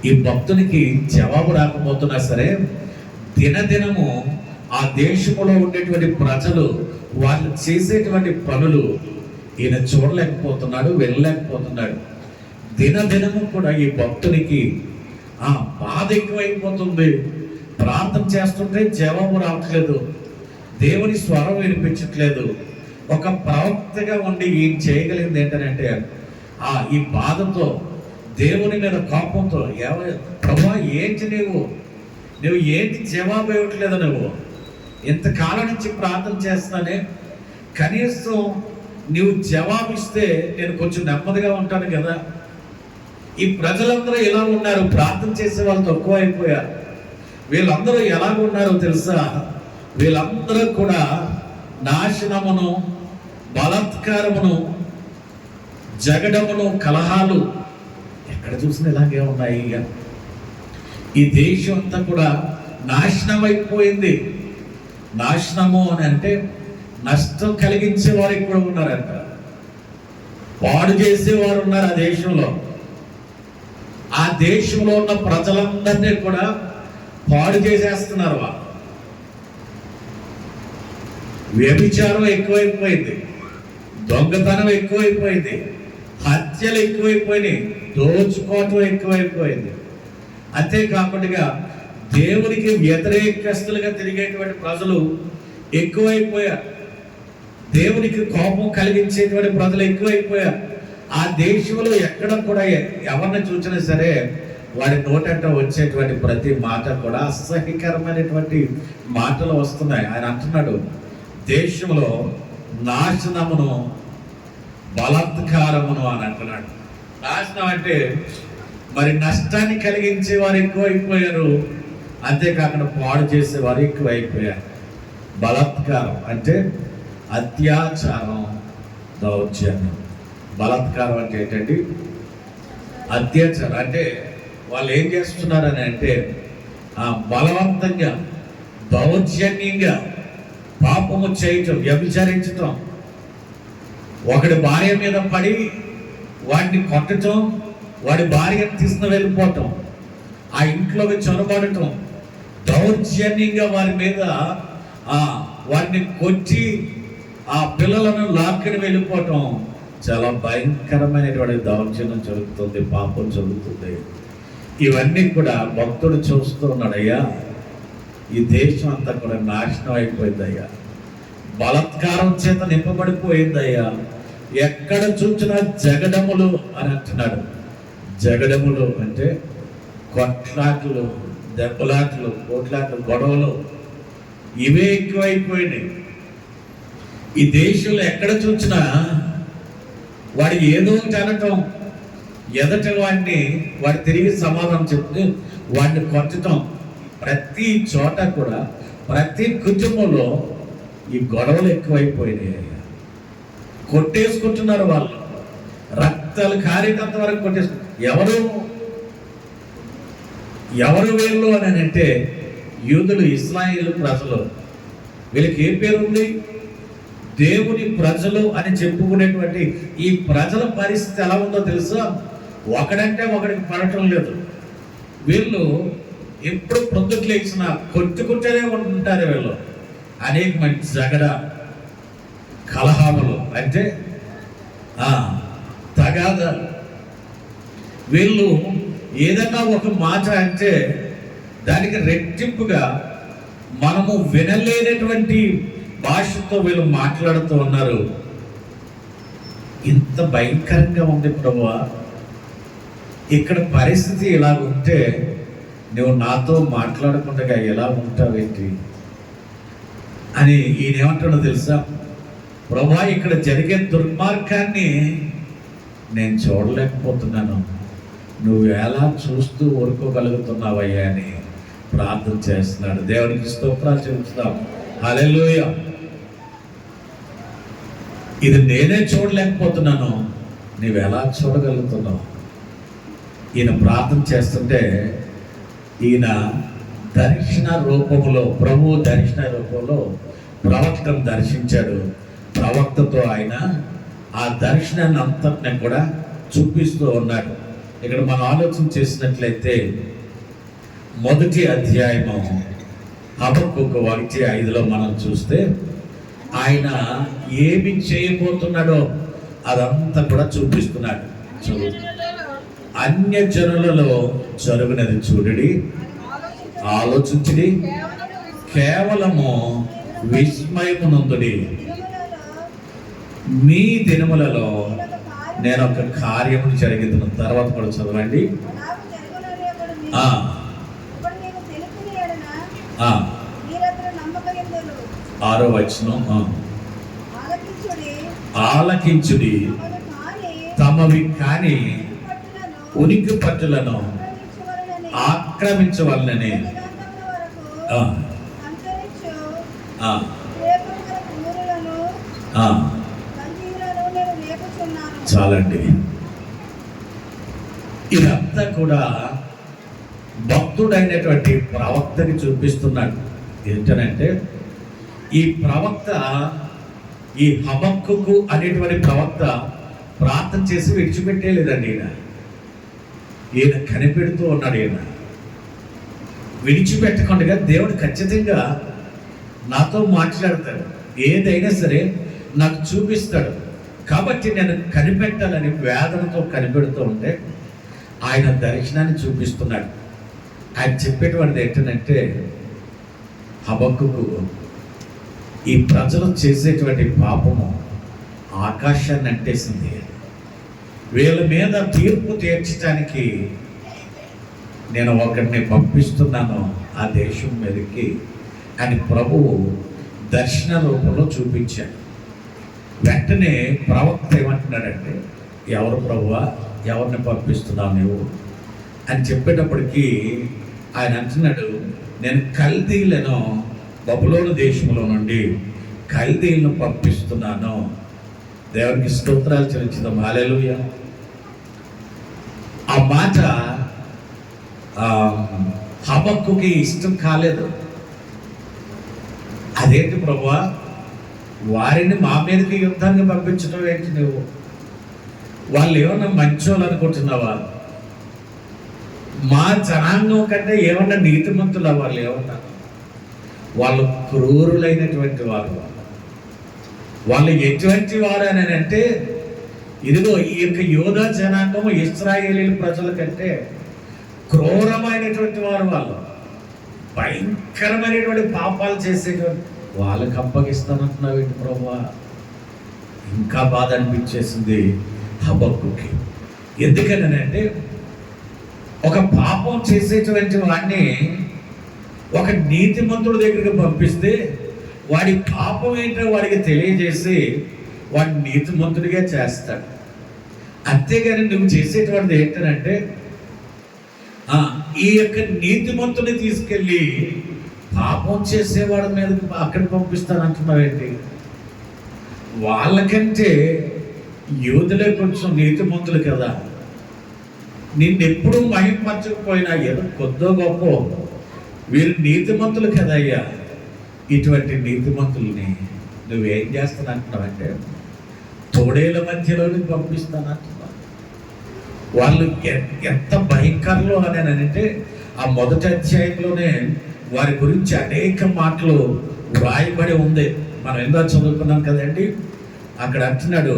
ఈ భక్తునికి జవాబు రాకపోతున్నా సరే, దినదినము ఆ దేశంలో ఉండేటువంటి ప్రజలు వాళ్ళు చేసేటువంటి పనులు ఈయన చూడలేకపోతున్నాడు, వెళ్ళలేకపోతున్నాడు. దినదినము కూడా ఈ భక్తునికి బాధ ఎక్కువైపోతుంది. ప్రార్థన చేస్తుంటే జవాబు రావట్లేదు, దేవుని స్వరం వినిపించట్లేదు. ఒక ప్రవక్తగా ఉండి ఈయన చేయగలిగింది ఏంటంటే, ఈ బాధతో, దేవుని మీద కోపంతో, ప్రభువా ఏంటి నువ్వు ఏంటి జవాబు ఇవ్వట్లేదు, నువ్వు ఇంతకాలం నుంచి ప్రార్థన చేస్తానే, కనీసం నువ్వు జవాబిస్తే నేను కొంచెం నెమ్మదిగా ఉంటాను కదా. ఈ ప్రజలందరూ ఎలా ఉన్నారు? ప్రార్థన చేసే వాళ్ళు తక్కువ అయిపోయారు. వీళ్ళందరూ ఎలాగ ఉన్నారో తెలుసా? వీళ్ళందరూ కూడా నాశనమును, బలాత్కారమును, జగడమును, కలహాలు ఎక్కడ చూసినా ఇలాగే ఉన్నాయి. ఈ దేశం అంతా కూడా నాశనం అయిపోయింది. నాశనము అని అంటే నష్టం కలిగించే వారు ఇక్కడ ఉన్నారంట, పాడు చేసేవారు ఉన్నారు ఆ దేశంలో. ఆ దేశంలో ఉన్న ప్రజలందరినీ కూడా పాడు చేసేస్తున్నారు. వ్యభిచారం ఎక్కువైపోయింది, దొంగతనం ఎక్కువైపోయింది, హత్యలు ఎక్కువైపోయినాయి, దోచుకోవటం ఎక్కువైపోయింది. అంతేకాకుండా దేవునికి వ్యతిరేకస్తులుగా తిరిగేటువంటి ప్రజలు ఎక్కువైపోయారు. దేవునికి కోపం కలిగించేటువంటి ప్రజలు ఎక్కువైపోయారు. ఆ దేశంలో ఎక్కడ కూడా ఎవరిని చూసినా సరే వాడి నోటంట వచ్చేటువంటి ప్రతి మాట కూడా అసహ్యకరమైనటువంటి మాటలు వస్తున్నాయి. ఆయన అంటున్నాడు, దేశంలో నాశనమును బలాత్కారమును అని అంటున్నాడు. నాశనం అంటే మరి నష్టాన్ని కలిగించే వారు ఎక్కువైపోయారు, అంతేకాకుండా పాడు చేసేవారు ఎక్కువైపోయారు. బలాత్కారం అంటే అత్యాచారం, దౌర్జన్యం. బలాత్కారం అంటే ఏంటండి? అత్యాచారం అంటే వాళ్ళు ఏం చేస్తున్నారని అంటే బలవంతంగా దౌర్జన్యంగా పాపము చేయటం, వ్యభిచరించటం, ఒకడి భార్య మీద పడి వాడిని కొట్టడం, వాడి భార్యను తీసుకుని వెళ్ళిపోవటం, ఆ ఇంట్లోకి చొరబడటం, దౌర్జన్యంగా వారి మీద వారిని కొట్టి ఆ పిల్లలను లాక్కుని వెళ్ళిపోవటం చాలా భయంకరమైనటువంటి దౌర్జన్యం జరుగుతుంది, పాపం జరుగుతుంది. ఇవన్నీ కూడా భక్తుడు చూస్తూ ఉన్నాడయ్యా, ఈ దేశం అంతా కూడా నాశనం అయిపోయిందయ్యా, బలాత్కారం చేత నింపబడిపోయిందయ్యా, ఎక్కడ చూసినా జగడములు అని అంటున్నాడు. జగడములు అంటే కొట్లాట్లు, దెబ్బలాట్లు, కోట్లాట్లు, గొడవలు, ఇవే ఎక్కువైపోయినాయి. ఈ దేశంలో ఎక్కడ చూసినా వాడు ఏదో ఒకటి అనటం, ఎదట వాడు తిరిగి సమాధానం చెప్తే వాడిని కొట్టడం, ప్రతి చోట కూడా ప్రతి కుటుంబంలో ఈ గొడవలు ఎక్కువైపోయినాయి. కొట్టేసుకుంటున్నారు వాళ్ళు, రక్తాలు కారేటంత వరకు కొట్టేసుకుంటారు. ఎవరు వీళ్ళు అని అంటే యూదులు, ఇశ్రాయేలు ప్రజలు. వీళ్ళకి ఏ పేరు ఉంది? దేవుని ప్రజలు అని చెప్పుకునేటువంటి ఈ ప్రజల పరిస్థితి ఎలా ఉందో తెలుసా? ఒకడంటే ఒకడికి పడటం లేదు. వీళ్ళు ఎప్పుడు ప్రొద్దుట్లు లేచినా కొట్టుకుంటూనే ఉంటారు. వీళ్ళు అనేక మంచి జగడ, కలహాములు అంటే తగాదాలు. వీళ్ళు ఏదన్నా ఒక మాట అంటే దానికి రెట్టింపుగా మనము వినలేనటువంటి భాషతో వీళ్ళు మాట్లాడుతూ ఉన్నారు. ఇంత భయంకరంగా ఉంది ప్రభువా, ఇక్కడ పరిస్థితి ఇలా ఉంటే నువ్వు నాతో మాట్లాడకుండా ఎలా ఉంటావేంటి అని ఈయన ఏమంటాడో తెలుసా? ప్రభువా, ఇక్కడ జరిగే దుర్మార్గాన్ని నేను చూడలేకపోతున్నాను, నువ్వు ఎలా చూస్తూ ఊరుకోగలుగుతున్నావయ్యా అని ప్రార్థన చేస్తున్నాడు. దేవునికి స్తోత్రాలు చెల్లిస్తాం. హల్లెలూయా. ఇది నేనే చూడలేకపోతున్నాను, నువ్వు ఎలా చూడగలుగుతున్నావు? ఈయన ప్రార్థన చేస్తుంటే ఈయన దర్శన రూపంలో, ప్రభువు దర్శన రూపంలో ప్రవక్తను దర్శించాడు. ప్రవక్తతో ఆయన ఆ దర్శనాన్ని అంతటిని కూడా చూపిస్తూ ఉన్నాడు. ఇక్కడ మనం ఆలోచన చేసినట్లయితే మొదటి అధ్యాయము హబక్కూకు 1:5 మనం చూస్తే ఆయన ఏమి చేయబోతున్నాడో అదంతా కూడా చూపిస్తున్నాడు. అన్య జనులలో జరుగునది చూడడి, ఆలోచించుడి, కేవలము విస్మయమునందుడి. మీ దినములలో నేను ఒక కార్యము జరిగిన తర్వాత కూడా చదవండి. 6వ వచనం, ఆలకించుడి, తమవి కాని ఉనికి పట్టులను ఆక్రమించవలనని. చాలండి. ఇదంతా కూడా భక్తుడైనటువంటి ప్రవక్తని చూపిస్తున్నాడు. ఏంటనంటే ఈ ప్రవక్త, ఈ హబక్కూకు అనేటువంటి ప్రవక్త ప్రార్థన చేసి విడిచిపెట్టేలేదండి. ఈయన కనిపెడుతూ ఉన్నాడు. ఈయన విడిచిపెట్టకుండా దేవుడు ఖచ్చితంగా నాతో మాట్లాడతాడు, ఏదైనా సరే నాకు చూపిస్తాడు. కాబట్టి నేను కనిపెట్టాలని వేదనతో కనిపెడుతూ ఉంటే ఆయన దర్శనాన్ని చూపిస్తున్నాడు. ఆయన చెప్పేటువంటిది ఏంటంటే, హబక్కుకు ఈ ప్రజలు చేసేటువంటి పాపము ఆకాశాన్ని అంటేసింది, వీళ్ళ మీద తీర్పు తీర్చడానికి నేను ఒకరిని పంపిస్తున్నాను ఆ దేశం మీదకి అని ప్రభువు దర్శన రూపంలో చూపించాడు. వెంటనే ప్రవక్త ఏమంటున్నాడంటే, ఎవరు ప్రభువా, ఎవరిని పంపిస్తున్నావు నువ్వు అని చెప్పేటప్పటికీ ఆయన అంటున్నాడు, నేను కల్దీలను బబులోను దేశంలో నుండి కల్దీలను పంపిస్తున్నాను. దేవునికి స్తోత్రాలు చెల్లించుదాం. హల్లెలూయా. ఆ మాట హబక్కుకి ఇష్టం కాలేదు. అదేంటి ప్రభువా, వారిని మా మీదకి యుద్ధానికి పంపించడం ఏంటి నువ్వు? వాళ్ళు ఏమన్నా మంచోళ్ళు అనుకుంటున్నావా? మా జనాంగం కంటే ఏమన్నా నీతిమంతులు వాళ్ళు ఏమన్నా? వాళ్ళు క్రూరులైనటువంటి వారు. వాళ్ళు ఎటువంటి వారు అని అంటే, ఇదిగో ఈ యొక్క యోధా జనాంగము ఇశ్రాయేలీల ప్రజల కంటే క్రూరమైనటువంటి వారు. వాళ్ళు భయంకరమైనటువంటి పాపాలు చేసేటువంటి వాళ్ళకి అప్పగిస్తానంటున్నావు ఏంటి ప్రభువా? ఇంకా బాధ అనిపించేసింది హబక్కుకి. ఎందుకని అంటే, ఒక పాపం చేసేటువంటి వాడిని ఒక నీతిమంతుడి దగ్గరికి పంపిస్తే వాడి పాపం ఏంటో వాడికి తెలియజేసి వాడిని నీతిమంతుడిగా చేస్తాడు. అంతేగాని నువ్వు చేసేటువంటిది ఏంటంటే, ఈ యొక్క నీతిమంతుని తీసుకెళ్ళి పాపం చేసేవాడి మీదకి అక్కడికి పంపిస్తానంటున్నావేంటి? వాళ్ళకంటే యూదులే కొంచెం నీతిమంతులు కదా. నిన్నెప్పుడు మహిమపరచకపోయినా ఏదో కొద్దో గొప్ప వీరు నీతిమంతులు కదా అయ్యా. ఇటువంటి నీతిమంతుల్ని నువ్వేం చేస్తానంటున్నావంటే, తోడేల మధ్యలోని పంపిస్తానంటున్నావు. వాళ్ళు ఎంత భయంకరంలో అని అంటే, ఆ మొదటి అధ్యాయంలోనే వారి గురించి అనేక మాటలు వ్రాయబడి ఉంది. మనం ఎంతో చదువుకున్నాం కదండి. అక్కడ అంటున్నాడు,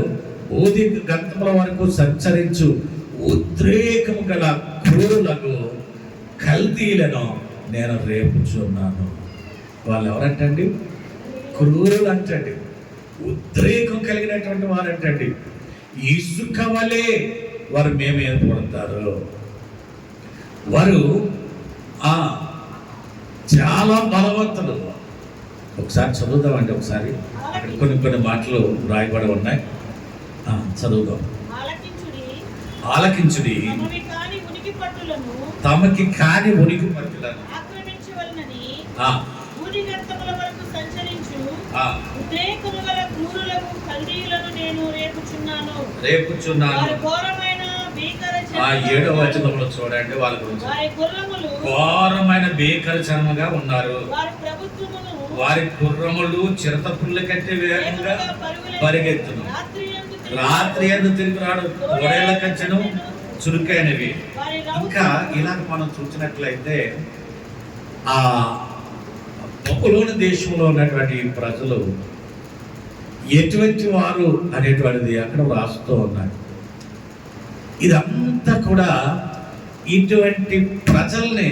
ఓది గంతముల వరకు సంచరించు ఉద్రేకము గల క్రూరులకు కల్దీలను నేను రేపుచున్నాను. వాళ్ళు ఎవరంటండి? క్రూరులు అంటండి, ఉద్రేకం కలిగినటువంటి వారు అంటండి. ఇసుక వలె వారు మేము ఏర్పడతారు. వారు చాలా బలవంతులు. ఒకసారి చదువుదామండి. ఒకసారి అక్కడ కొన్ని మాటలు రాయబడి ఉన్నాయి, చదువుదాం. ఆలకించుడి, తమకి కాని ఉనికి పట్టులను రేపుచున్నాను. 7వ వచనంలో చూడండి, వాళ్ళ గురించి ఘోరమైన భీకరచనముగా ఉన్నారు. వారి గుర్రములు చిరత పుల్ల కంటే వేగంగా పరిగెత్తును. రాత్రి అందు తిరుగురాడు తోడేళ్ల కంచెను చురుకైనవి. ఇంకా ఇలాగ మనం చూసినట్లయితే ఆ బబులోను దేశంలో ఉన్నటువంటి ప్రజలు ఎటువంటి వారు అనేటువంటిది అక్కడ రాస్తూ ఉన్నారు. ఇదంతా కూడా ఇటువంటి ప్రజల్ని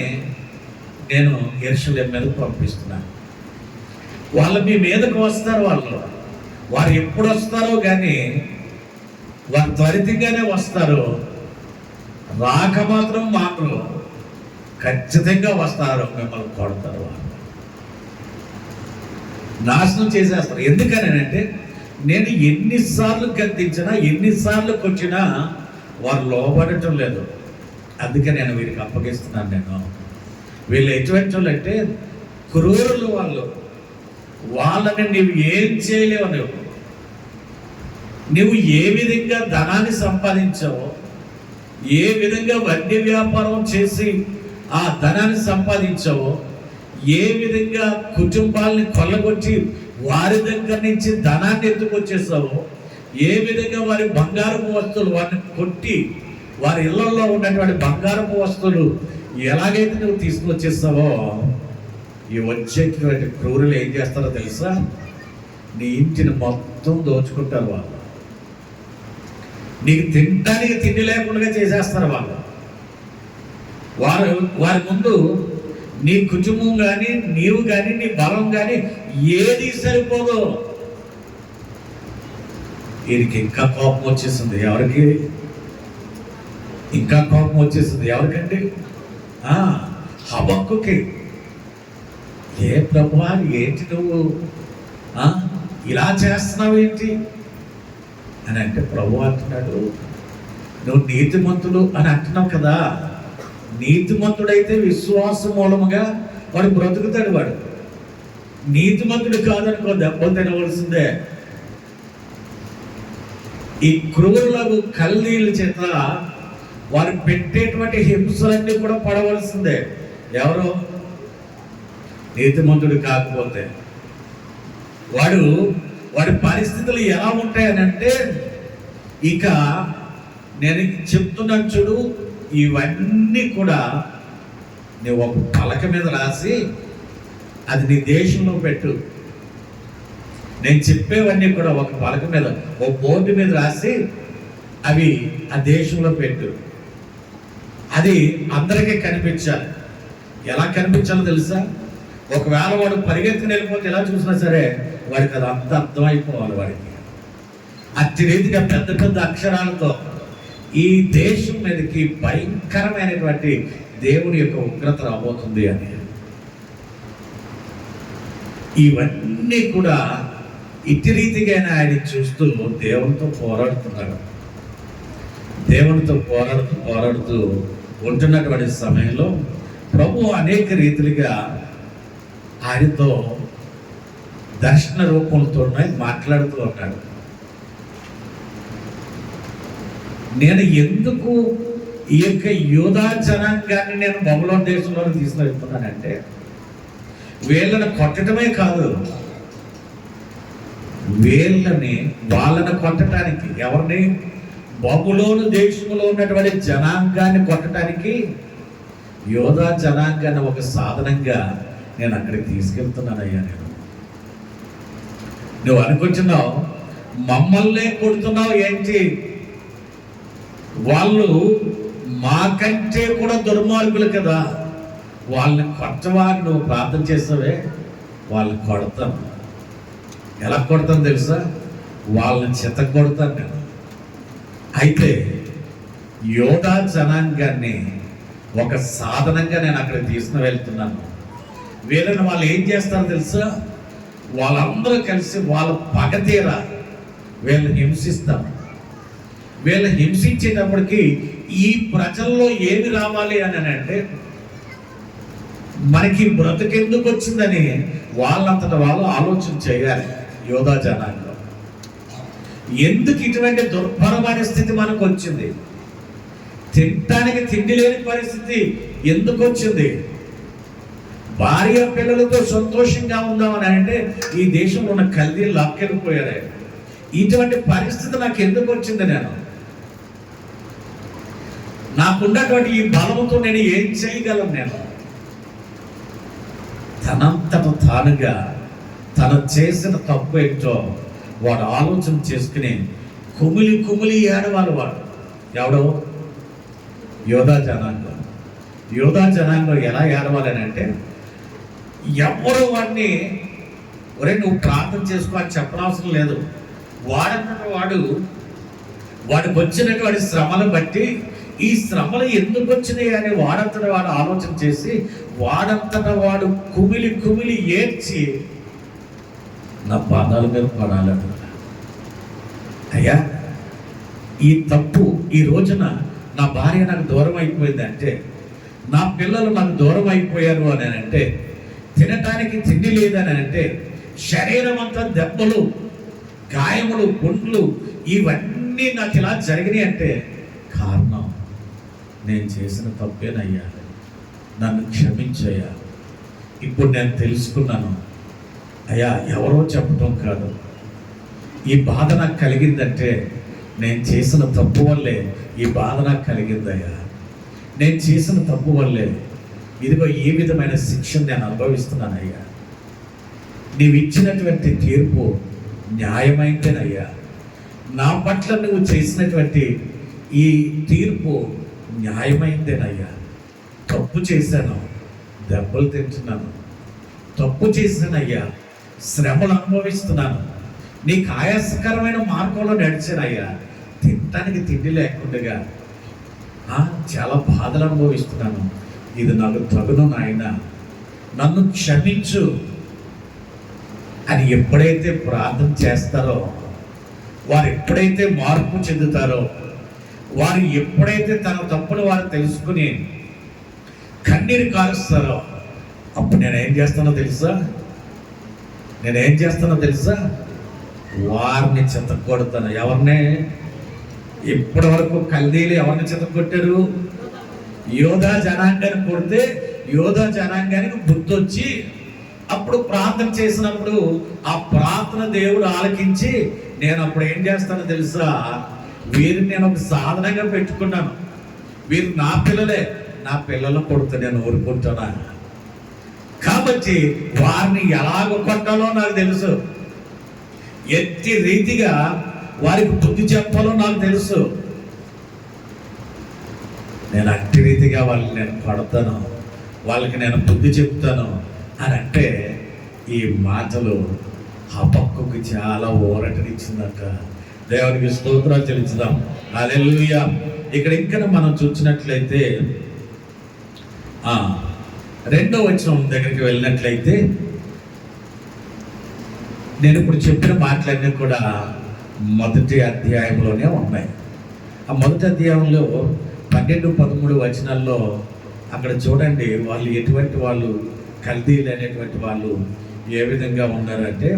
నేను యెరూషలేము మీదకు పంపిస్తున్నాను. వాళ్ళు మీ మీదకు వస్తారు. వారు ఎప్పుడు వస్తారో కానీ వారు త్వరితంగానే వస్తారు. రాక మాత్రం ఖచ్చితంగా వస్తారు. మిమ్మల్ని కొడతారు, వారు నాశనం చేసేస్తారు. ఎందుకని అంటే, నేను ఎన్నిసార్లు గద్దించినా ఎన్నిసార్లు కొచ్చినా వారు లోబడటం లేదు. అందుకే నేను వీరికి అప్పగిస్తున్నాను. నేను వీళ్ళు ఎటువంటి వాళ్ళు అంటే క్రూరులు. వాళ్ళని నువ్వు ఏం చేయలేవు. నువ్వు ఏ విధంగా ధనాన్ని సంపాదించావో, ఏ విధంగా వడ్డీ వ్యాపారం చేసి ఆ ధనాన్ని సంపాదించావో, ఏ విధంగా కుటుంబాలని కొల్లగొట్టి వారి దగ్గర నుంచి ధనాన్ని ఎత్తుకొచ్చేసావో, ఏ విధంగా వారి బంగారపు వస్తువులు వారిని కొట్టి వారి ఇళ్లలో ఉన్నటువంటి బంగారపు వస్తువులు ఎలాగైతే నువ్వు తీసుకొచ్చేస్తావో, ఈ వచ్చేటువంటి క్రూరులు ఏం చేస్తారో తెలుసా? నీ ఇంటిని మొత్తం దోచుకుంటారు వాళ్ళు. నీకు తినడానికి తిండి లేకుండా చేసేస్తారు వాళ్ళు. వారి ముందు నీ కుటుంబం కానీ, నీవు కానీ, నీ బలం కానీ ఏది సరిపోదు. వీరికి ఇంకా కోపం వచ్చేసింది. ఎవరికి? ఇంకా కోపం వచ్చేసింది. ఎవరికండి? హబక్కుకి. ఏ ప్రభువా, ఏంటి నువ్వు ఇలా చేస్తున్నావు ఏంటి అని అంటే, ప్రభు అంటున్నాడు, నువ్వు నీతిమంతుడు అని అంటున్నావు కదా. నీతిమంతుడైతే విశ్వాసం మూలముగా వాడు బ్రతుకుతాడు. వాడు నీతిమంతుడు కాదనుకో, దెబ్బలు తినవలసిందే. ఈ క్రూరులకు కల్దీల చేత వారు పెట్టేటువంటి హింసలన్నీ కూడా పడవలసిందే. ఎవరు? నీతిమంతుడు కాకపోతే. వాడి పరిస్థితులు ఎలా ఉంటాయని అంటే, ఇక నేను చెప్తున్నాను చూడు, ఇవన్నీ కూడా నువ్వు ఒక పలక మీద రాసి అది నీ దేశంలో పెట్టు. నేను చెప్పేవన్నీ కూడా ఒక పలక మీద, ఒక బోర్డు మీద రాసి అవి ఆ దేశంలో పెట్టు. అది అందరికీ కనిపించాలి. ఎలా కనిపించాలో తెలుసా? ఒకవేళ వాడు పరిగెత్తుకుని వెళ్ళిపోతే ఎలా చూసినా సరే వాడికి అది అంత అర్థమైపోవాలి. వాడికి అతి రీతిగా పెద్ద పెద్ద అక్షరాలతో ఈ దేశం మీదకి భయంకరమైనటువంటి దేవుని యొక్క ఉగ్రత రాబోతుంది అని. ఇవన్నీ కూడా ఇటు రీతిగానే ఆయన చూస్తూ దేవునితో పోరాడుతున్నాడు. దేవునితో పోరాడుతూ ఉంటున్నటువంటి సమయంలో ప్రభు అనేక రీతిలుగా ఆయనతో దర్శన రూపంతో మాట్లాడుతూ ఉన్నాడు. నేను ఎందుకు ఈ యొక్క యూదా జనాంగాన్ని నేను బబులోను దేశంలో తీసుకెళ్తున్నానంటే, వీళ్ళని కొట్టడమే కాదు, వాళ్ళని కొట్టడానికి, ఎవరిని? బబులోను దేశంలో ఉన్నటువంటి జనాంగాన్ని కొట్టడానికి యోధా జనాంగాన్ని ఒక సాధనంగా నేను అక్కడికి తీసుకెళ్తున్నానయ్యా. నువ్వు అనుకుంటున్నావు మమ్మల్నే కొడుతున్నావు ఏంటి? వాళ్ళు మాకంటే కూడా దుర్మార్గులు కదా. వాళ్ళని కొట్టవారు నువ్వు ప్రార్థన చేస్తావే, వాళ్ళని కొడతాను. ఎలా కొడతాను తెలుసా? వాళ్ళని చిత్త కొడతాను నేను. అయితే యోధా జనాంగాన్ని ఒక సాధనంగా నేను అక్కడికి తీసుకుని వెళ్తున్నాను. వీళ్ళని వాళ్ళు ఏం చేస్తారో తెలుసా? వాళ్ళందరూ కలిసి వాళ్ళ పగతీర వీళ్ళని హింసిస్తారు. వీళ్ళని హింసించేటప్పటికి ఈ ప్రజల్లో ఏమి రావాలి అని అంటే, మనకి బ్రతుకెందుకు వచ్చిందని వాళ్ళంతట వాళ్ళు ఆలోచన చేయాలి. యోధా జనాంగం ఎందుకు ఇటువంటి దుర్భరమైన స్థితి మనకు వచ్చింది? తినటానికి తిండి లేని పరిస్థితి ఎందుకు వచ్చింది? భార్య పిల్లలతో సంతోషంగా ఉందామని అంటే ఈ దేశంలో ఉన్న కల్దీలు లాక్కెళ్ళిపోయారే. ఇటువంటి పరిస్థితి నాకు ఎందుకు వచ్చింది? నాకున్నటువంటి ఈ బలంతో నేను ఏం చేయగలను? నేను తనంతట తానుగా తను చేసిన తప్పు ఏంటో వాడు ఆలోచన చేసుకుని కుమిలి ఏడవాలి. వాడు ఎవడో? యోధా జనాంగం. యోధా జనాంగం ఎలా ఏడవాలి అని అంటే, ఎవరు వాడిని ఒరే నువ్వు ప్రార్థన చేసుకో అని చెప్పనవసరం లేదు. వాడికి వచ్చినటువంటి శ్రమను బట్టి ఈ శ్రమలు ఎందుకు వచ్చినాయి అని వాడంతట వాడు ఆలోచన చేసి వాడంతట వాడు కుమిలి ఏడ్చి నా పాదాల మీద పడాలంట. అయ్యా, ఈ తప్పు ఈ రోజున నా భార్య నాకు దూరం అయిపోయిందంటే, నా పిల్లలు నాకు దూరం అయిపోయారు అని అంటే, తినటానికి తిండి లేదని అంటే, శరీరం అంతా దెబ్బలు, గాయములు, గుండ్లు ఇవన్నీ నాకు ఇలా జరిగినాయి అంటే కారణం నేను చేసిన తప్పేనయ్యా, నన్ను క్షమించయ్యా. ఇప్పుడు నేను తెలుసుకున్నాను అయ్యా, ఎవరో చెప్పటం కాదు, ఈ బాధ నాకు కలిగిందంటే నేను చేసిన తప్పు వల్లే ఈ బాధ నాకు కలిగిందయ్యా. నేను చేసిన తప్పు వల్లే ఇదిగో ఈ విధమైన శిక్షను నేను అనుభవిస్తున్నానయ్యా. నీవు ఇచ్చినటువంటి తీర్పు న్యాయమైందేనయ్యా. నా పట్ల నువ్వు చేసినటువంటి ఈ తీర్పు న్యాయమైందేనయ్యా. తప్పు చేశాను, దెబ్బలు తింటున్నాను, తప్పు చేశానయ్యా, శ్రమలు అనుభవిస్తున్నాను, నీకు ఆయాసకరమైన మార్గంలో నడిచానయ్యా, తినటానికి తిండి లేకుండా చాలా బాధలు అనుభవిస్తున్నాను, ఇది నాకు తగును నాయన, నన్ను క్షమించు అని ఎప్పుడైతే ప్రార్థన చేస్తారో, వారు ఎప్పుడైతే మార్పు చెందుతారో, వారు ఎప్పుడైతే తన తప్పును వారు తెలుసుకుని కన్నీరు కారుస్తారో, అప్పుడు నేనేం చేస్తానో తెలుసా? వారిని చెత్తకొడతాను. ఎవరినే? ఇప్పటి వరకు కల్దీలు ఎవరిని చెత్తకొట్టారు? యోధా జనాంగాన్ని కొడితే యోధా జనాంగానికి బుద్ధొచ్చి అప్పుడు ప్రార్థన చేసినప్పుడు ఆ ప్రార్థన దేవుడు ఆలకించి, నేను అప్పుడు ఏం చేస్తానో తెలుసా? వీరిని నేను ఒక సాధనంగా పెట్టుకున్నాను, వీరు నా పిల్లలే, నా పిల్లలు కొడుతూ నేను ఊరుకుంటున్నా కాబట్టి వారిని ఎలాగ కొట్టాలో నాకు తెలుసు, ఎట్టి రీతిగా వారికి బుద్ధి చెప్పాలో నాకు తెలుసు. నేను అట్టి రీతిగా వాళ్ళని నేను కొడతాను, వాళ్ళకి నేను బుద్ధి చెప్తాను అని అంటే ఈ మాటలు హబక్కుకి చాలా ఊరటనిచ్చిందట. దేవునికి స్తోత్రాలు చెల్లించుదాం. హల్లెలూయా. ఇక్కడ ఇంకా మనం చూసినట్లయితే 2వ వచనం దగ్గరికి వెళ్ళినట్లయితే, నేను ఇప్పుడు చెప్పిన మాటలన్నీ కూడా మొదటి అధ్యాయంలోనే ఉన్నాయి. ఆ మొదటి అధ్యాయంలో 12-13 వచనాల్లో అక్కడ చూడండి, వాళ్ళు ఎటువంటి వాళ్ళు, కల్దీలు అనేటువంటి వాళ్ళు ఏ విధంగా ఉన్నారంటే,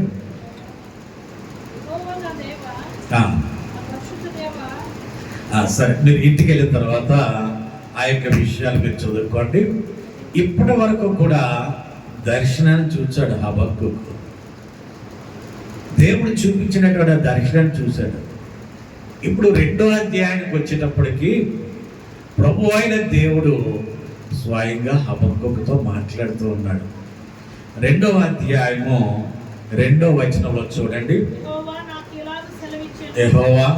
సరే మీరు ఇంటికి వెళ్ళిన తర్వాత ఆ యొక్క విషయాలు మీరు చదువుకోండి. ఇప్పటి వరకు కూడా దర్శనాన్ని చూచాడు హబక్కుకు. దేవుడు చూపించినటువంటి ఆ దర్శనాన్ని చూశాడు. ఇప్పుడు 2వ అధ్యాయానికి వచ్చేటప్పటికి ప్రభు అయిన దేవుడు స్వయంగా హబక్కుతో మాట్లాడుతూ ఉన్నాడు. 2వ అధ్యాయము 2వ వచనంలో చూడండి, యెహోవా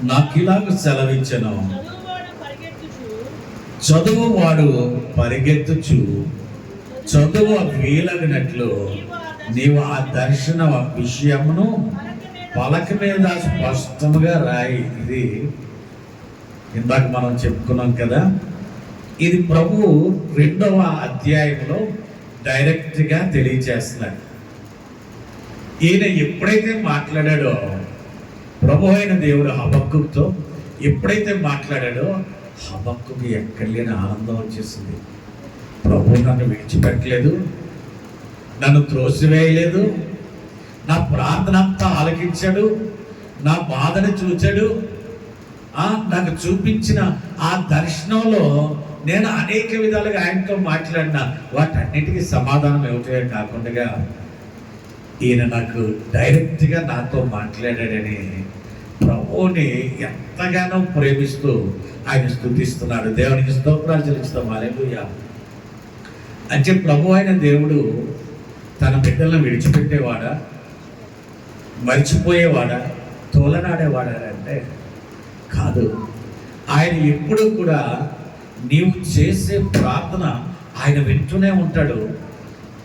నాకిలాగ సెలవిచ్చెను, చదువువాడు పరిగెత్తుచు చదువు వీలగినట్లు నీవు ఆ దర్శన విషయమును పలక మీద స్పష్టంగా రాయి. ఇది ఇందాక మనం చెప్పుకున్నాం కదా, ఇది ప్రభు 2వ అధ్యాయంలో డైరెక్ట్గా తెలియచేస్తున్నాడు. ఈయన ఎప్పుడైతే మాట్లాడాడో, ప్రభు అయిన దేవుడు హబక్కుతో ఎప్పుడైతే మాట్లాడాడో, హబక్కుకి ఎక్కడ లేని ఆనందం వచ్చేసింది. ప్రభు నన్ను విడిచిపెట్టలేదు, నన్ను త్రోసివేయలేదు, నా ప్రార్థన అంతా ఆలకించాడు, నా బాధను చూచాడు, నాకు చూపించిన ఆ దర్శనంలో నేను అనేక విధాలుగా ఆయనతో మాట్లాడిన వాటన్నిటికీ సమాధానం ఇవ్వటమే కాకుండా ఈయన నాకు డైరెక్ట్గా నాతో మాట్లాడాడని ప్రభువుని ఎంతగానో ప్రేమిస్తూ ఆయన స్తుతిస్తున్నాడు. దేవునికి స్తోత్రాలు చెల్లిస్తాం. హల్లెలూయా. అంటే ప్రభు అయిన దేవుడు తన బిడ్డలను విడిచిపెట్టేవాడా, మర్చిపోయేవాడా, తోలనాడేవాడా అంటే కాదు. ఆయన ఎప్పుడూ కూడా నీవు చేసే ప్రార్థన ఆయన వింటూనే ఉంటాడు.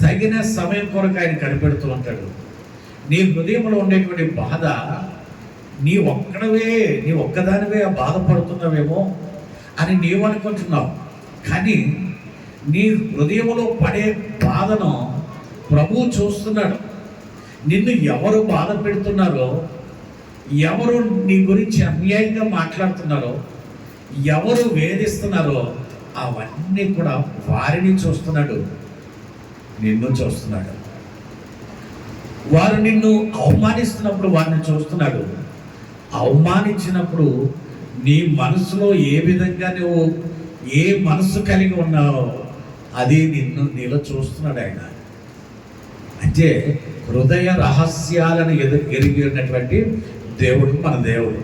తగిన సమయం కొరకు ఆయన కనిపెడుతూ ఉంటాడు. నీ హృదయంలో ఉండేటువంటి బాధ నీ ఒక్కదానివే బాధపడుతున్నావేమో అని నీవు అనుకుంటున్నావు, కానీ నీ హృదయంలో పడే బాధను ప్రభువు చూస్తున్నాడు. నిన్ను ఎవరు బాధ పెడుతున్నారో, ఎవరు నీ గురించి అన్యాయంగా మాట్లాడుతున్నారో, ఎవరు వేధిస్తున్నారో అవన్నీ కూడా వారిని చూస్తున్నాడు, నిన్ను చూస్తున్నాడు. వారు నిన్ను అవమానిస్తున్నప్పుడు వారిని చూస్తున్నాడు. అవమానించినప్పుడు నీ మనసులో ఏ విధంగా నువ్వు ఏ మనసు కలిగి ఉన్నావో అది నీలో చూస్తున్నాడు ఆయన. అంటే హృదయ రహస్యాలను ఎరిగి ఉన్నటువంటి దేవుడు మన దేవుడు.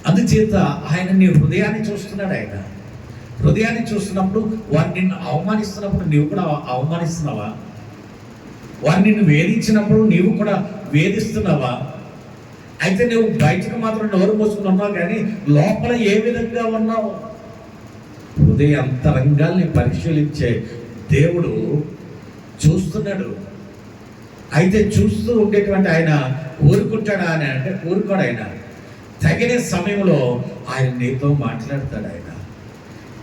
అందుచేత ఆయన నీ హృదయాన్ని చూస్తున్నాడు. ఆయన హృదయాన్ని చూస్తున్నప్పుడు వారు నిన్ను అవమానిస్తున్నప్పుడు నీవు కూడా అవమానిస్తున్నావా? వారు నిన్ను వేధించినప్పుడు నీవు కూడా వేధిస్తున్నావా? అయితే నువ్వు బయటకు మాత్రం నోరు మూసుకుని ఉన్నావు, కానీ లోపల ఏ విధంగా ఉన్నావు? హృదయ అంతరంగాల్ని పరిశీలించే దేవుడు చూస్తున్నాడు. అయితే చూస్తూ ఉండేటువంటి ఆయన ఊరుకుంటాడా అని అంటే ఊరుకోడు. ఆయన తగిన సమయంలో ఆయన నీతో మాట్లాడతాడు. ఆయన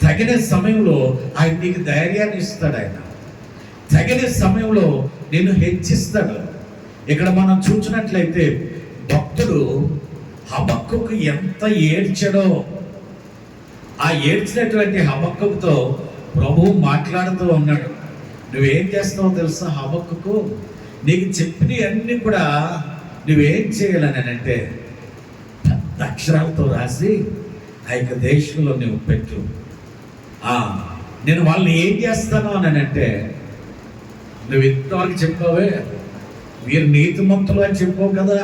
తగిన సమయంలో ఆయన నీకు ధైర్యాన్ని ఇస్తాడు. ఆయన తగిన సమయంలో నిన్ను హెచ్చిస్తాడు. ఇక్కడ మనం చూసినట్లయితే భక్తుడు హబక్కూకు ఎంత ఏడ్చాడో, ఆ ఏడ్చినటువంటి హబక్కూకుతో ప్రభువు మాట్లాడుతూ ఉన్నాడు. నువ్వేం చేస్తావో తెలుసా హబక్కూకు? నీకు చెప్పినవి అన్నీ కూడా నువ్వేం చేయాలని అంటే పెద్ద అక్షరాలతో రాసి ఆ యొక్క దేశంలో నువ్వు పెట్టు. నేను వాళ్ళని ఏం చేస్తాను అని అంటే, నువ్వు ఇంతవరకు చెప్పావే వీరు నీతిమంతులు అని చెప్పావు కదా,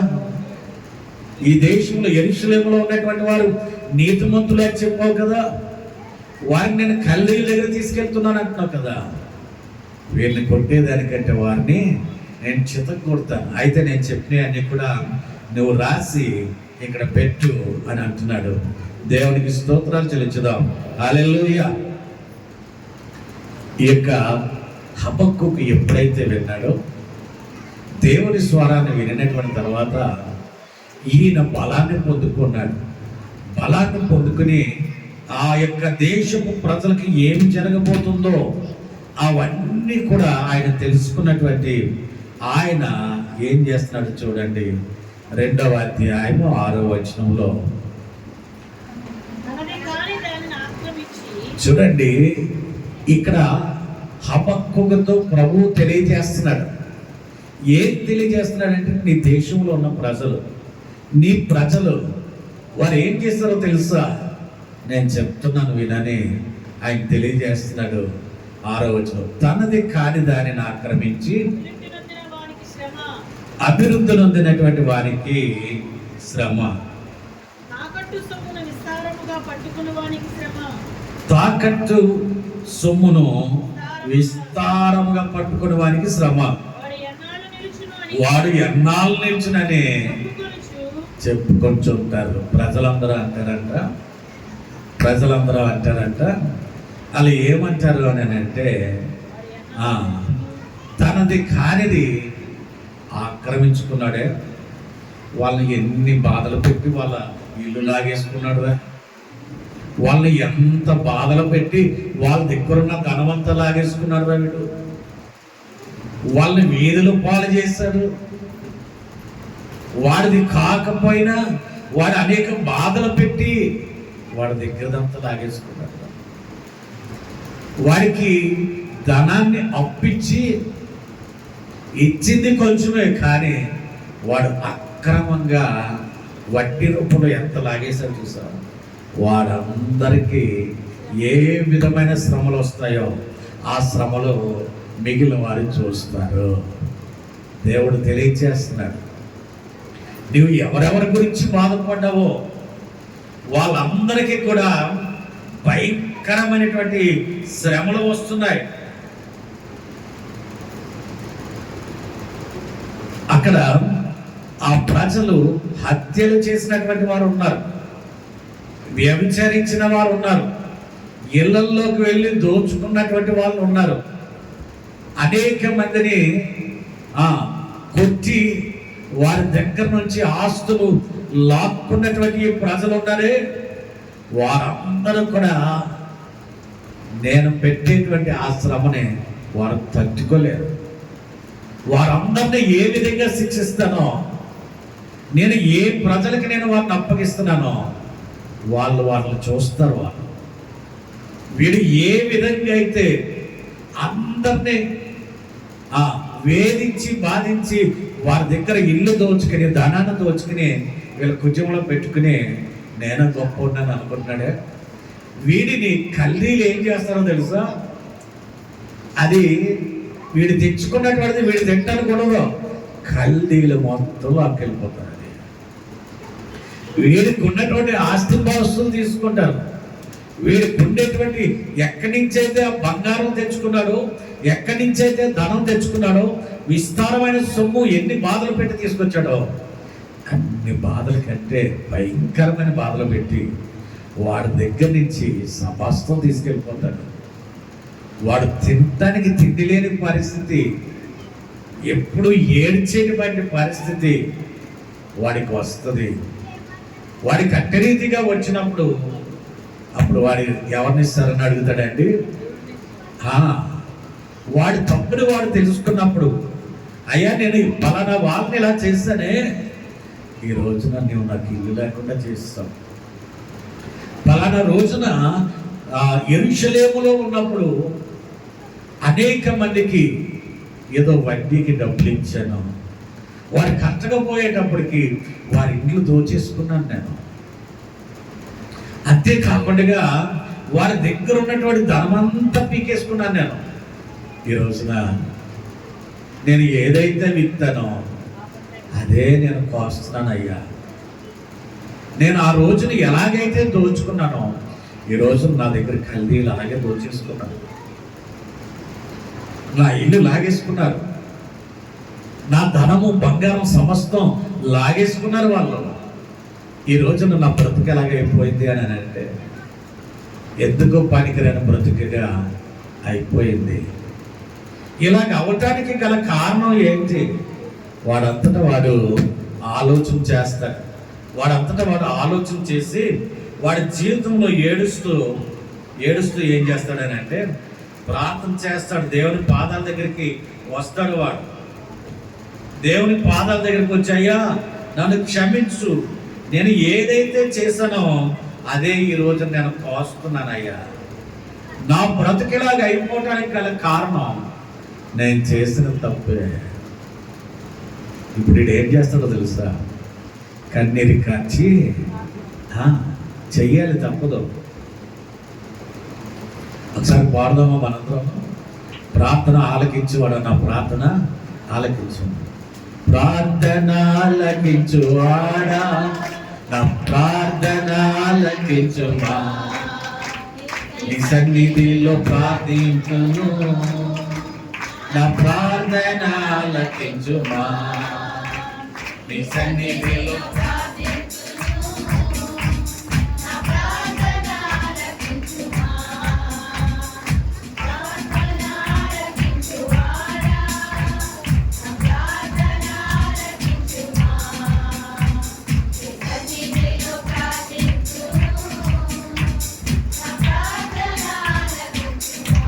ఈ దేశంలో యెరూషలేములో ఉన్నటువంటి వారు నీతిమంతులు అని చెప్పావు కదా, వారిని నేను కల్దీయుల దగ్గర తీసుకెళ్తున్నాను అంటున్నావు కదా, వీరిని కొట్టేదానికంటే వారిని నేను చితగొడతాను. అయితే నేను చెప్పినవి అన్నీ కూడా నువ్వు రాసి ఇక్కడ పెట్టు అని అంటున్నాడు. దేవునికి స్తోత్రాలు చెల్లించుదాం. హల్లెలూయా. ఈ యొక్క హబక్కూకు ఎప్పుడైతే విన్నాడో, దేవుని స్వరాన్ని వినినటువంటి తర్వాత ఈయన బలాన్ని పొందుకున్నాడు. బలాన్ని పొందుకుని ఆ యొక్క దేశపు ప్రజలకు ఏమి జరగబోతుందో అవన్నీ కూడా ఆయన తెలుసుకున్నటువంటి ఆయన ఏం చేస్తున్నాడు చూడండి. 2వ అధ్యాయము 6వ వచనంలో చూడండి. ఇక్కడ హబక్కూకుతో ప్రభువు తెలియజేస్తున్నాడు. ఏం తెలియజేస్తున్నాడంటే, నీ దేశంలో ఉన్న ప్రజలు, నీ ప్రజలు వారు ఏం చేస్తారో తెలుసా, నేను చెప్తున్నాను వినని ఆయన తెలియజేస్తున్నాడు. 6వ వచనం, తనది కాని దానిని ఆక్రమించి అభివృద్ధి నొందినటువంటి వారికి శ్రమ, తాకట్టు సొమ్మును విస్తారముగా పట్టుకుని వానికి శ్రమ, వాడు ఎన్నాళ్ళు నిల్చునని చెప్పుకొంచుంటారు. ప్రజలందరూ అంటారంట. అలా ఏమంటారు అని అంటే, తనది కానిది ఆక్రమించుకున్నాడే, వాళ్ళని ఎన్ని బాధలు పెట్టి వాళ్ళ ఇల్లు లాగేసుకున్నాడు, వాళ్ళని ఎంత బాధలు పెట్టి వాళ్ళ దగ్గరున్న ధనవంతా లాగేసుకున్నాడు వీడు, వాళ్ళని వీధులు పాలు చేశాడు. వాడిది కాకపోయినా వాడు అనేక బాధలు పెట్టి వాడి దగ్గరదంతా లాగేసుకున్నాడు. వాడికి ధనాన్ని అప్పించి ఇచ్చింది కొంచెమే, కానీ వాడు అక్రమంగా వడ్డీ రూపంలో ఎంత లాగేశాడు చూసారు. వారందరికీ ఏ విధమైన శ్రమలు వస్తాయో ఆ శ్రమలు మిగిలిన వారు చూస్తారు. దేవుడు తెలియచేస్తున్నాడు, నువ్వు ఎవరెవరి గురించి బాధపడ్డావో వాళ్ళందరికీ కూడా భయంకరమైనటువంటి శ్రమలు వస్తున్నాయి. అక్కడ ఆ ప్రజలు హత్యలు చేసినటువంటి వారు ఉన్నారు, వ్యభిచరించిన వారు ఉన్నారు, ఇళ్లల్లోకి వెళ్ళి దోచుకున్నటువంటి వాళ్ళు ఉన్నారు, అనేక మందిని కొట్టి వారి దగ్గర నుంచి ఆస్తులు లాక్కున్నటువంటి ప్రజలు ఉన్నారే, వారందరూ కూడా నేను పెట్టేటువంటి ఆ శ్రమని వారు తట్టుకోలేరు. వారందరినీ ఏ విధంగా శిక్షిస్తానో, నేను ఏ ప్రజలకి నేను వారిని అప్పగిస్తున్నానో వాళ్ళని చూస్తారు. వీడు ఏ విధంగా అయితే అందరినీ వేధించి బాధించి వారి దగ్గర ఇల్లు దోచుకుని ధనాన్ని దోచుకుని వీళ్ళ కుటుంబంలో పెట్టుకుని నేను గొప్ప ఉన్నాను అనుకుంటున్నాడే, వీడిని కల్దీలు ఏం చేస్తారో తెలుసా, అది వీడు తెచ్చుకున్నటువంటిది వీడు తింటాను కూడా కల్దీలు మొత్తం అక్కెళ్ళిపోతారు. వీడికి ఉన్నటువంటి ఆస్తి పాస్తులు తీసుకుంటారు. వీడికి ఉండేటువంటి ఎక్కడి నుంచి అయితే ఆ బంగారం తెచ్చుకున్నాడో, ఎక్కడి నుంచి అయితే ధనం తెచ్చుకున్నాడో, విస్తారమైన సొమ్ము ఎన్ని బాధలు పెట్టి తీసుకొచ్చాడో అన్ని బాధల కంటే భయంకరమైన బాధలు పెట్టి వాడి దగ్గర నుంచి సమస్తం తీసుకెళ్ళిపోతాడు. వాడు తినడానికి తిండి లేని పరిస్థితి, ఎప్పుడు ఏడ్చేటువంటి పరిస్థితి వాడికి వస్తుంది. వాడికి అట్టరీతిగా వచ్చినప్పుడు అప్పుడు వాడి ఎవరిని ఇస్తారని అడుగుతాడండి. వాడి తప్పుని వాడు తెలుసుకున్నప్పుడు, అయ్యా నేను పలానా వాళ్ళని ఇలా చేస్తానే, ఈ రోజున నువ్వు నాకు ఇల్లు లేకుండా చేస్తావు. పలానా రోజున యెరూషలేములో ఉన్నప్పుడు అనేక మందికి ఏదో వడ్డీకి డబ్బులు ఇచ్చాను, వారు కట్టకపోయేటప్పటికి వారి ఇంట్లో దోచేసుకున్నాను నేను. అంతేకాకుండా వారి దగ్గర ఉన్నటువంటి ధనమంతా పీకేసుకున్నాను నేను. ఈ రోజున నేను ఏదైతే విత్తానో అదే నేను కోస్తున్నానయ్యా. నేను ఆ రోజున ఎలాగైతే దోచుకున్నానో ఈ రోజు నా దగ్గర కల్దీలు అలాగే దోచేసుకున్నాను. నా ఇల్లు లాగేసుకున్నారు, నా ధనము బంగారం సమస్తం లాగేసుకున్నారు వాళ్ళు. ఈ రోజున నా బ్రతుకు ఎలాగైపోయింది అని అంటే ఎందుకో పనికిరాని బ్రతుకుగా అయిపోయింది. ఇలాగ అవటానికి గల కారణం ఏంటి? వాడంతటా వాడు ఆలోచన చేస్తాడు. వాడంతటా వాడు ఆలోచన చేసి వాడి జీవితంలో ఏడుస్తూ ఏం చేస్తాడని అంటే ప్రార్థన చేస్తాడు. దేవుని పాదాల దగ్గరికి వస్తాడు. వాడు దేవుని పాదాల దగ్గరికి వచ్చి, అయ్యా నన్ను క్షమించు, నేను ఏదైతే చేశానో అదే ఈ రోజు నేను కోస్తున్నానయ్యా. నా బ్రతికిలాగా అయిపోవటానికి గల కారణం నేను చేసిన తప్పే. ఇప్పుడు ఏం చేస్తాడో తెలుసా? కన్నీరు కాచి చెయ్యాలి, తప్పదు. ఒకసారి పాడదామా మనందరం? ప్రార్థన ఆలకించువాడు, నా ప్రార్థన ఆలకించు. ప్రార్థన ఆలకించువాడా, నా ప్రార్థన ఆలకించుమా, నీ సన్నిధిలో ప్రార్థించును, నా ప్రార్థన ఆలకించుమా, నీ సన్నిధిలో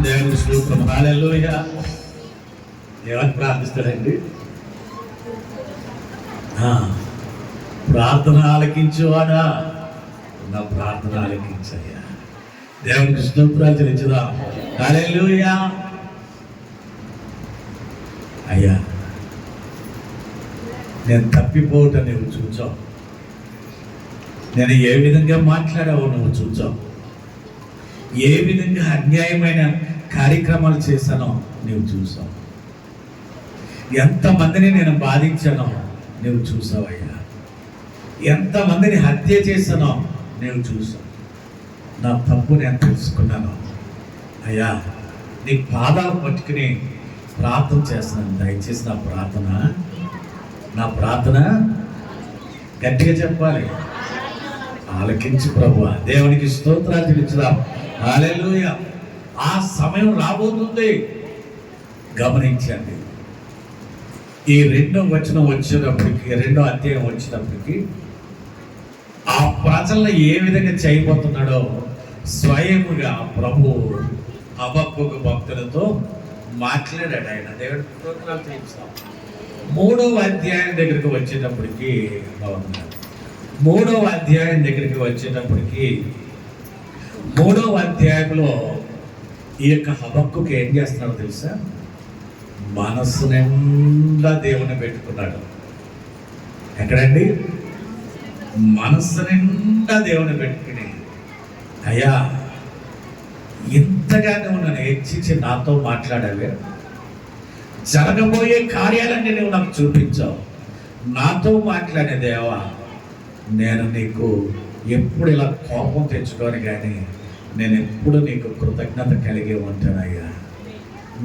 దేవుని స్తోత్రం. హల్లెలూయా. ఏమని ప్రార్థిస్తాడండి? ప్రార్థన ఆలకించువాడా, నా ప్రార్థన ఆలకించయ్యా. దేవునికి స్తోత్రాలు చెల్లించుదాం. హల్లెలూయా. అయ్యా నేను తప్పిపోవటం నువ్వు చూచావు, నేను ఏ విధంగా మాట్లాడావో నువ్వు చూచావు, ఏ విధంగా అన్యాయమైన కార్యక్రమాలు చేశానో నువ్వు చూసావు, ఎంతమందిని నేను బాధించానో నువ్వు చూసావయ్యా, ఎంతమందిని హత్య చేశానో నువ్వు చూసావు. నా తప్పు నేను తెలుసుకున్నాను అయ్యా. నీ పాదాలు పట్టుకుని ప్రార్థన చేస్తున్నాను. దయచేసి నా ప్రార్థన గట్టిగా చెప్పాలి. ఆలకించు ప్రభువా. దేవునికి స్తోత్రాలు చెల్లించుదాం. హల్లెలూయా. ఆ సమయం రాబోతుంది, గమనించండి. ఈ రెండో అధ్యాయం వచ్చినప్పటికి ఆ ప్రజలను ఏ విధంగా చేయబోతున్నాడో స్వయముగా ప్రభు హబక్కూకు భక్తులతో మాట్లాడాడు. ఆయన దేవుడి స్తోత్రాలు చేయించాం. 3వ అధ్యాయం దగ్గరికి వచ్చేటప్పటికి 3వ అధ్యాయం దగ్గరికి వచ్చేటప్పటికి 3వ అధ్యాయంలో ఈ యొక్క హబక్కూకు ఏం చేస్తున్నాడో తెలుసా? మనస్సు నిండా దేవుని పెట్టుకున్నాడు. ఎక్కడండి? మనస్సు నిండా దేవుని పెట్టుకుని, అయ్యా ఇంతగా నువ్వు నన్ను హెచ్చించి నాతో మాట్లాడావే, జరగబోయే కార్యాలన్నీ నువ్వు నాకు చూపించావు, నాతో మాట్లాడే దేవా, నేను నీకు ఎప్పుడు ఇలా కోపం తెచ్చుకోను, కానీ నేను ఎప్పుడు నీకు కృతజ్ఞత కలిగి ఉంటానయ్యా.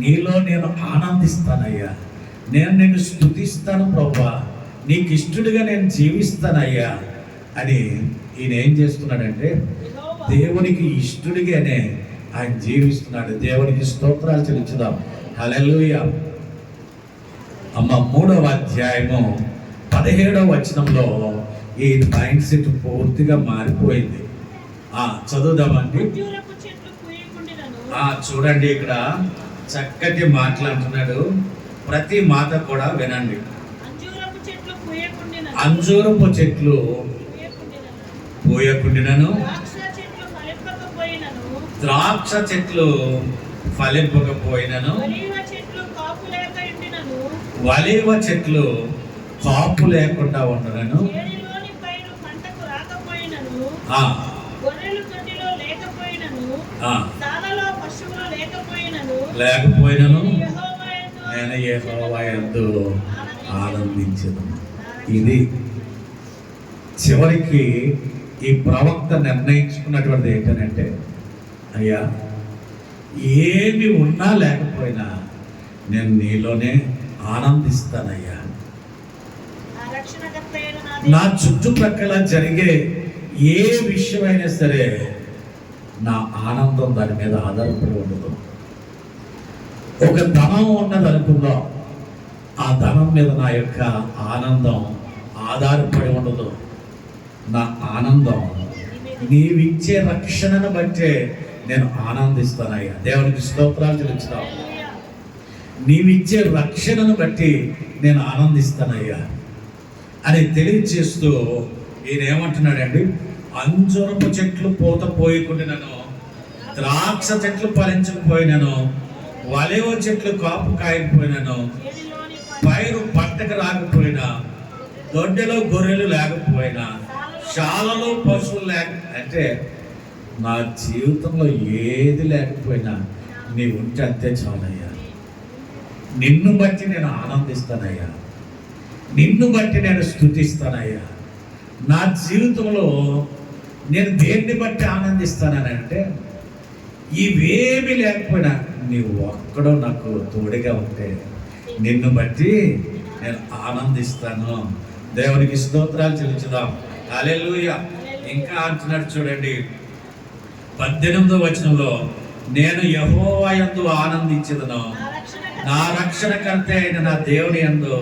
నీలో నేను ఆనందిస్తానయ్యా, నేను నిన్ను స్తుతిస్తాను ప్రభువా, నీకు ఇష్టడుగా నేను జీవిస్తానయ్యా అని ఈయన ఏం చేస్తున్నాడంటే దేవునికి ఇష్టడిగానే ఆయన జీవిస్తున్నాడు. దేవునికి స్తోత్రాలు చెల్లించుదాం. హల్లెలూయా. అమ్మ 3వ అధ్యాయము 17వ వచనంలో ఈ మైండ్ సెట్ పూర్తిగా మారిపోయింది. చదువుదామండి. చూడండి, ఇక్కడ చక్కటి మాట్లాడుతున్నాడు. ప్రతి మాట కూడా వినండి. అంజూరపు చెట్లు పూయకుండినను, ద్రాక్ష చెట్లు ఫలింపకపోయినను, వలీవ చెట్లు కాపు లేకుండా ఉండనను, లేకపోయినను నేను యెహోవా యందు ఆనందించెదను. ఇది చివరికి ఈ ప్రవక్త నిర్ణయించుకున్నటువంటిది ఏంటంటే, అయ్యా ఏమి ఉన్నా లేకపోయినా నేను నీలోనే ఆనందిస్తానయ్యా. నా చుట్టుప్రక్కల జరిగే ఏ విషయమైనా సరే నా ఆనందం దాని మీద ఆధారపడి ఉండదు. ఒక ధనం ఉన్నది అనుకుందాం, ఆ ధనం మీద నా యొక్క ఆనందం ఆధారపడి ఉండదు. నా ఆనందం నీవిచ్చే రక్షణను బట్టే నేను ఆనందిస్తానయ్యా. దేవునికి స్తోత్రాలు చెల్లించుదాం. నీవిచ్చే రక్షణను బట్టి నేను ఆనందిస్తానయ్యా అని తెలియచేస్తూ ఈయన ఏమంటున్నాడండి, అంజూరపు చెట్లు పూత పోయకుండాను, ద్రాక్ష చెట్లు ఫలించకపోయినాను, వలేవ చెట్లు కాపు కాయకపోయినాను, పైరు పంటకు రాకపోయినా, దొడ్డలో గొర్రెలు లేకపోయినా, శాలలో పశువులు అంటే నా జీవితంలో ఏది లేకపోయినా నీ ఉంటే అంతే చాలయ్యా. నిన్ను బట్టి నేను ఆనందిస్తానయ్యా, నిన్ను బట్టి నేను స్తుతిస్తానయ్యా. నా జీవితంలో నేను దేన్ని బట్టి ఆనందిస్తానని అంటే, ఇవేమి లేకపోయినా నీవు ఒక్కడో నాకు తోడుగా ఉంటే నిన్ను బట్టి నేను ఆనందిస్తాను. దేవునికి స్తోత్రాలు చెల్లించుదాం. హల్లెలూయా. ఇంకా అంటున్నాడు చూడండి 18వ వచనంలో, నేను యెహోవా యందు ఆనందించెదను, నా రక్షణకర్త అయిన నా దేవుని యందు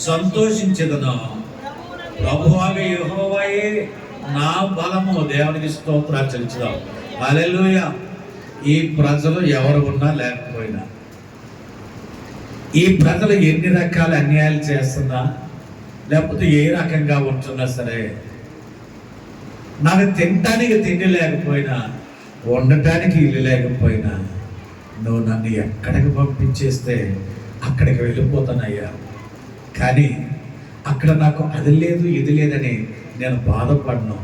సంతోషించెదను. ప్రభువాగే యెహోవాయే నా బలము. దేవునికి స్తోత్రాలు చెల్లించుదాం. హల్లెలూయా. ఈ ప్రజలు ఎవరు ఉన్నా లేకపోయినా, ఈ ప్రజలు ఎన్ని రకాల అన్యాయాలు చేస్తున్నా, లేకపోతే ఏ రకంగా ఉంటున్నా సరే, నాకు తినటానికి తిండి లేకపోయినా, ఉండటానికి ఇల్లు లేకపోయినా, నువ్వు నన్ను ఎక్కడికి పంపించేస్తే అక్కడికి వెళ్ళిపోతానయ్యా. కానీ అక్కడ నాకు అది లేదు ఇది లేదని నేను బాధపడను.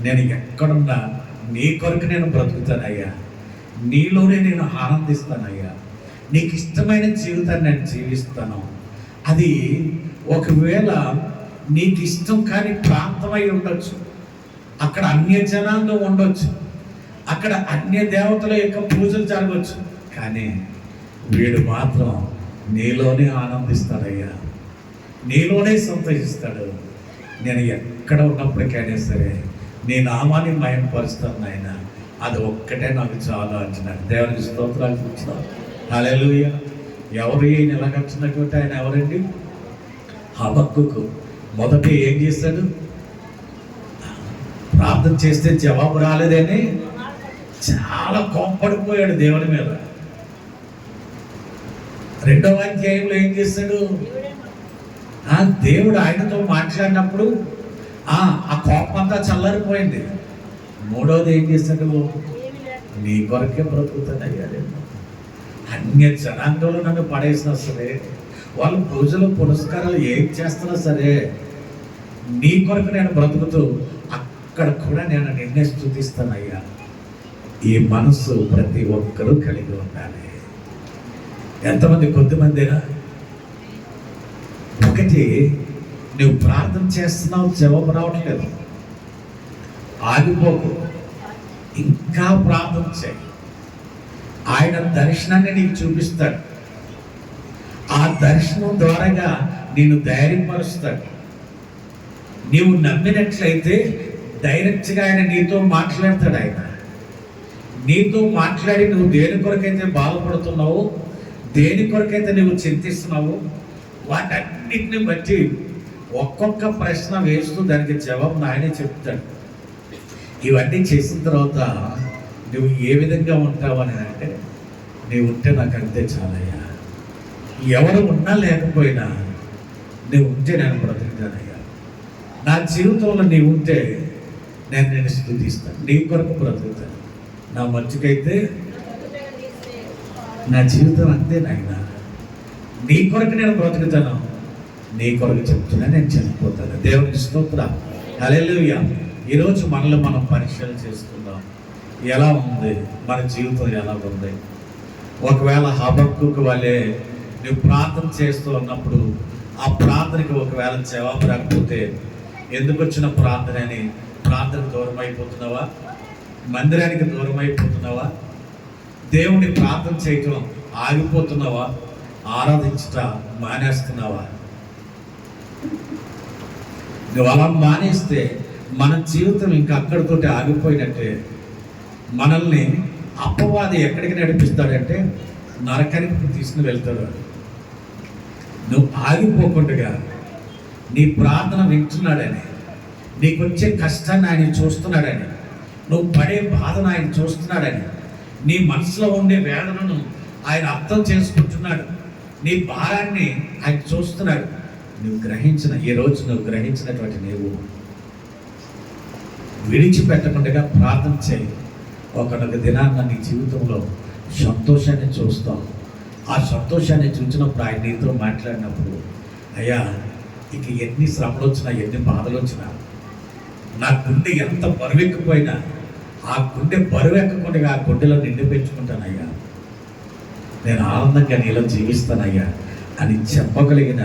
నేను ఎక్కడున్నా నీ కొరకు నేను బ్రతుకుతానయ్యా, నీలోనే నేను ఆనందిస్తానయ్యా. నీకు ఇష్టమైన జీవితాన్ని నేను జీవిస్తాను. అది ఒకవేళ నీకు ఇష్టం కాని ప్రాంతమై ఉండొచ్చు, అక్కడ అన్య జనాంగం ఉండొచ్చు, అక్కడ అన్య దేవతల యొక్క పూజలు జరగవచ్చు, కానీ వీడు మాత్రం నీలోనే ఆనందిస్తాడయ్యా, నీలోనే సంతోషిస్తాడు. నేను ఎక్కడ ఉన్నప్పటికైనా సరే నీ నామాన్ని మహిమపరుస్తాను నాయన, అది ఒక్కటే నాకు చాలా అంటున్నాడు. దేవునికి స్తోత్రాలు చూస్తున్నాం. హల్లెలూయా. ఎవరు ఈయన ఇలాగచ్చినటువంటి ఆయన ఎవరండి? హబక్కుకు మొదట ఏం చేస్తాడు? ప్రార్థన చేస్తే జవాబు రాలేదని చాలా కోప్పడిపోయాడు దేవుని మీద. 2వ అధ్యాయంలో ఏం చేస్తాడు? దేవుడు ఆయనతో మాట్లాడినప్పుడు ఆ కోపం అంతా చల్లారిపోయింది. 3వది ఏం చేస్తాడు? నీ కొరకే బ్రతుకుతానయ్యా. అన్య జనాంగంలో నన్ను పడేసినా సరే, వాళ్ళు పూజలు పురస్కారాలు ఏం చేస్తున్నా సరే, నీ కొరకు నేను బ్రతుకుతూ అక్కడ కూడా నేను నిన్నే స్తుతిస్తానయ్యా. ఈ మనసు ప్రతి ఒక్కరూ కలిగి ఉండాలి. ఎంతమంది? కొద్దిమందినా? ఒకటి, నువ్వు ప్రార్థన చేస్తున్నావు, జవాబు రావట్లేదు, ఆగిపోకు, ఇంకా ప్రార్థన చేయి. ఆయన దర్శనాన్ని నీకు చూపిస్తాడు. ఆ దర్శనం ద్వారాగా నేను ధైర్యపరుస్తాడు. నీవు నమ్మినట్లయితే డైరెక్ట్గా ఆయన నీతో మాట్లాడతాడు. ఆయన నీతో మాట్లాడి నువ్వు దేని కొరకైతే బాధపడుతున్నావో, దేని కొరకైతే నువ్వు చింతిస్తున్నావో వాటన్నిటిని బట్టి ఒక్కొక్క ప్రశ్న వేస్తూ దానికి జవాబు ఆయనే చెప్తాడు. ఇవన్నీ చేసిన తర్వాత నువ్వు ఏ విధంగా ఉంటావు అని అంటే, నీవు ఉంటే నాకు అంతే చాలయ్యా, ఎవరు ఉన్నా లేకపోయినా నువ్వు ఉంటే నేను బ్రతుకుతానయ్యా, నా జీవితంలో నీవు ఉంటే నేను స్తుతిస్తాను, నీ కొరకు బ్రతుకుతాను, నా మంచికైతే నా జీవితం అంతే నాయన, నీ కొరకు నేను బ్రతుకుతాను, నీ కొరకు చెప్తున్నా, నేను చనిపోతాను. దేవునికి స్తోత్రం, హల్లెలూయా. ఈరోజు మనలో మనం పరీక్షలు చేసుకుందాం. ఎలా ఉంది మన జీవితం, ఎలా ఉంది? ఒకవేళ హబక్కూకు వలె నువ్వు ప్రార్థన చేస్తూ ఉన్నప్పుడు ఆ ప్రార్థనకి ఒకవేళ జవాబు రాకపోతే, ఎందుకు వచ్చిన ప్రార్థన అని ప్రార్థనకు దూరం అయిపోతున్నావా? మందిరానికి దూరం అయిపోతున్నావా? దేవుణ్ణి ప్రార్థన చేయటం ఆగిపోతున్నావా? ఆరాధించుట మానేస్తున్నావా? నువ్వు అలా మానేస్తే మన జీవితం ఇంకా అక్కడితోటి ఆగిపోయినట్టే. మనల్ని అపవాది ఎక్కడికి నడిపిస్తాడంటే నరకానికి తీసుకుని వెళ్తాడు. నువ్వు ఆగిపోకుండా నీ ప్రార్థన వింటున్నాడని, నీకు వచ్చే కష్టాన్ని ఆయన చూస్తున్నాడని, నువ్వు పడే బాధను ఆయన చూస్తున్నాడని, నీ మనసులో ఉండే వేదనను ఆయన అర్థం చేసుకుంటున్నాడు, నీ భారాన్ని ఆయన చూస్తున్నాడు. నువ్వు గ్రహించినటువంటి నీవు విడిచిపెట్టకుండా ప్రార్థన చేయి. ఒకనొక దినాన్న నీ జీవితంలో సంతోషాన్ని చూస్తావు. ఆ సంతోషాన్ని చూసినప్పుడు ఆయన నీతో మాట్లాడినప్పుడు, అయ్యా ఇక ఎన్ని శ్రమలు వచ్చినా, ఎన్ని బాధలు వచ్చినా, నా గుండె ఎంత బరువెక్కిపోయినా ఆ గుండె బరువెక్కకుండా ఆ గుండెలో నిండి పెంచుకుంటానయ్యా, నేను ఆనందంగా నీలో జీవిస్తానయ్యా అని చెప్పగలిగిన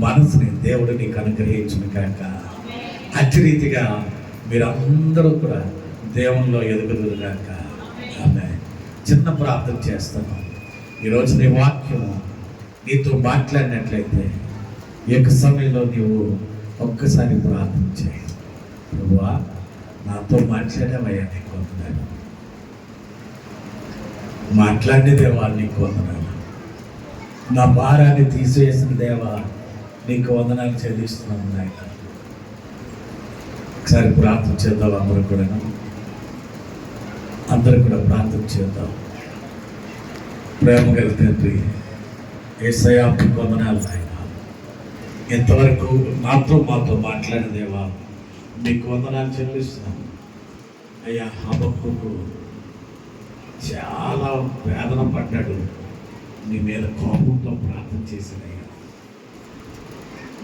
మనసుని దేవుడు నీకు అనుగ్రహించును కాక. అట్టి రీతిగా మీరందరూ కూడా దేవునిలో ఎదుగుదురు కాక. ఆమె చిన్న ప్రార్థన చేస్తాను. ఈరోజు నీ వాక్యము నీతో మాట్లాడినట్లయితే ఈ యొక్క సమయంలో నీవు ఒక్కసారి ప్రార్థన చేయి. ప్రభువా, నాతో మాట్లాడేవయ్యా, నీకు వందనాలు. మాట్లాడిన దేవా నీకు వందనాలు. నా భారాన్ని తీసివేసిన దేవా నీకు వందనాలు చెల్లిస్తున్నాను నాయన. ఒకసారి ప్రార్థన చేద్దాం. అందరూ కూడా ప్రార్థన చేద్దాం. ప్రేమ గల తండ్రి యేసయ్యా, నీకు వందనాలు నాయన. ఎంతవరకు మాతో మాట్లాడిన దేవా నీకు వందనాలు చెల్లిస్తున్నాను అయ్యా. హబక్కూకు చాలా వేదన పడ్డాడు, నీ మీద కోపంతో ప్రార్థన చేశానయ్యా.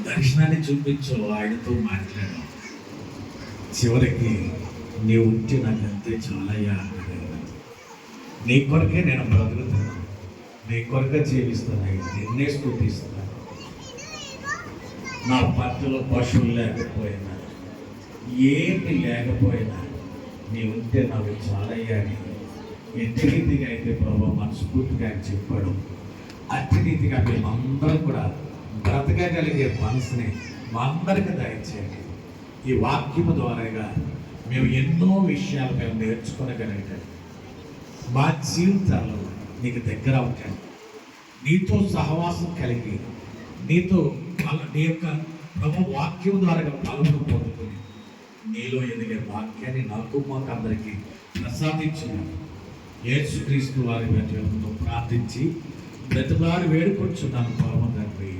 దర్శనాన్ని చూపించు, ఆయనతో మాట్లాడు. చివరికి నీ ఉంటే నాకు అంతే చాలయ్యా అన్నాడు. నీ కొరకే నేను బ్రతుకుతాను, నీ కొరకే జీవిస్తాను, నిన్నే స్తుతిస్తాను. నా పట్టులో పశువులు లేకపోయినా, ఏమి లేకపోయినా నీ ఉంటే నాకు చాలయ్యా అని ఎట్టి రీతిగా అయితే ప్రభావ మనస్ఫూర్తిగా ఆయన చెప్పాడు. అట్టి రీతిగా మేమందరం కూడా బ్రతకగలిగే మనసుని మా అందరికీ దయచేయండి. ఈ వాక్యము ద్వారాగా మేము ఎన్నో విషయాలు మేము నేర్చుకోగలిగాం. మా జీవితాల్లో నీకు దగ్గర ఉంటాం, నీతో సహవాసం కలిగి, నీతో నీ యొక్క ప్రభు వాక్యం ద్వారా పాలన పొందుకొని నీలో ఎదిగే వాక్యాన్ని నాకు మాకు అందరికీ ప్రసాదించిన యేసుక్రీస్తు వారి ప్రార్థించి ప్రతివారు వేడుకొచ్చున్నాను పరమ తండ్రి.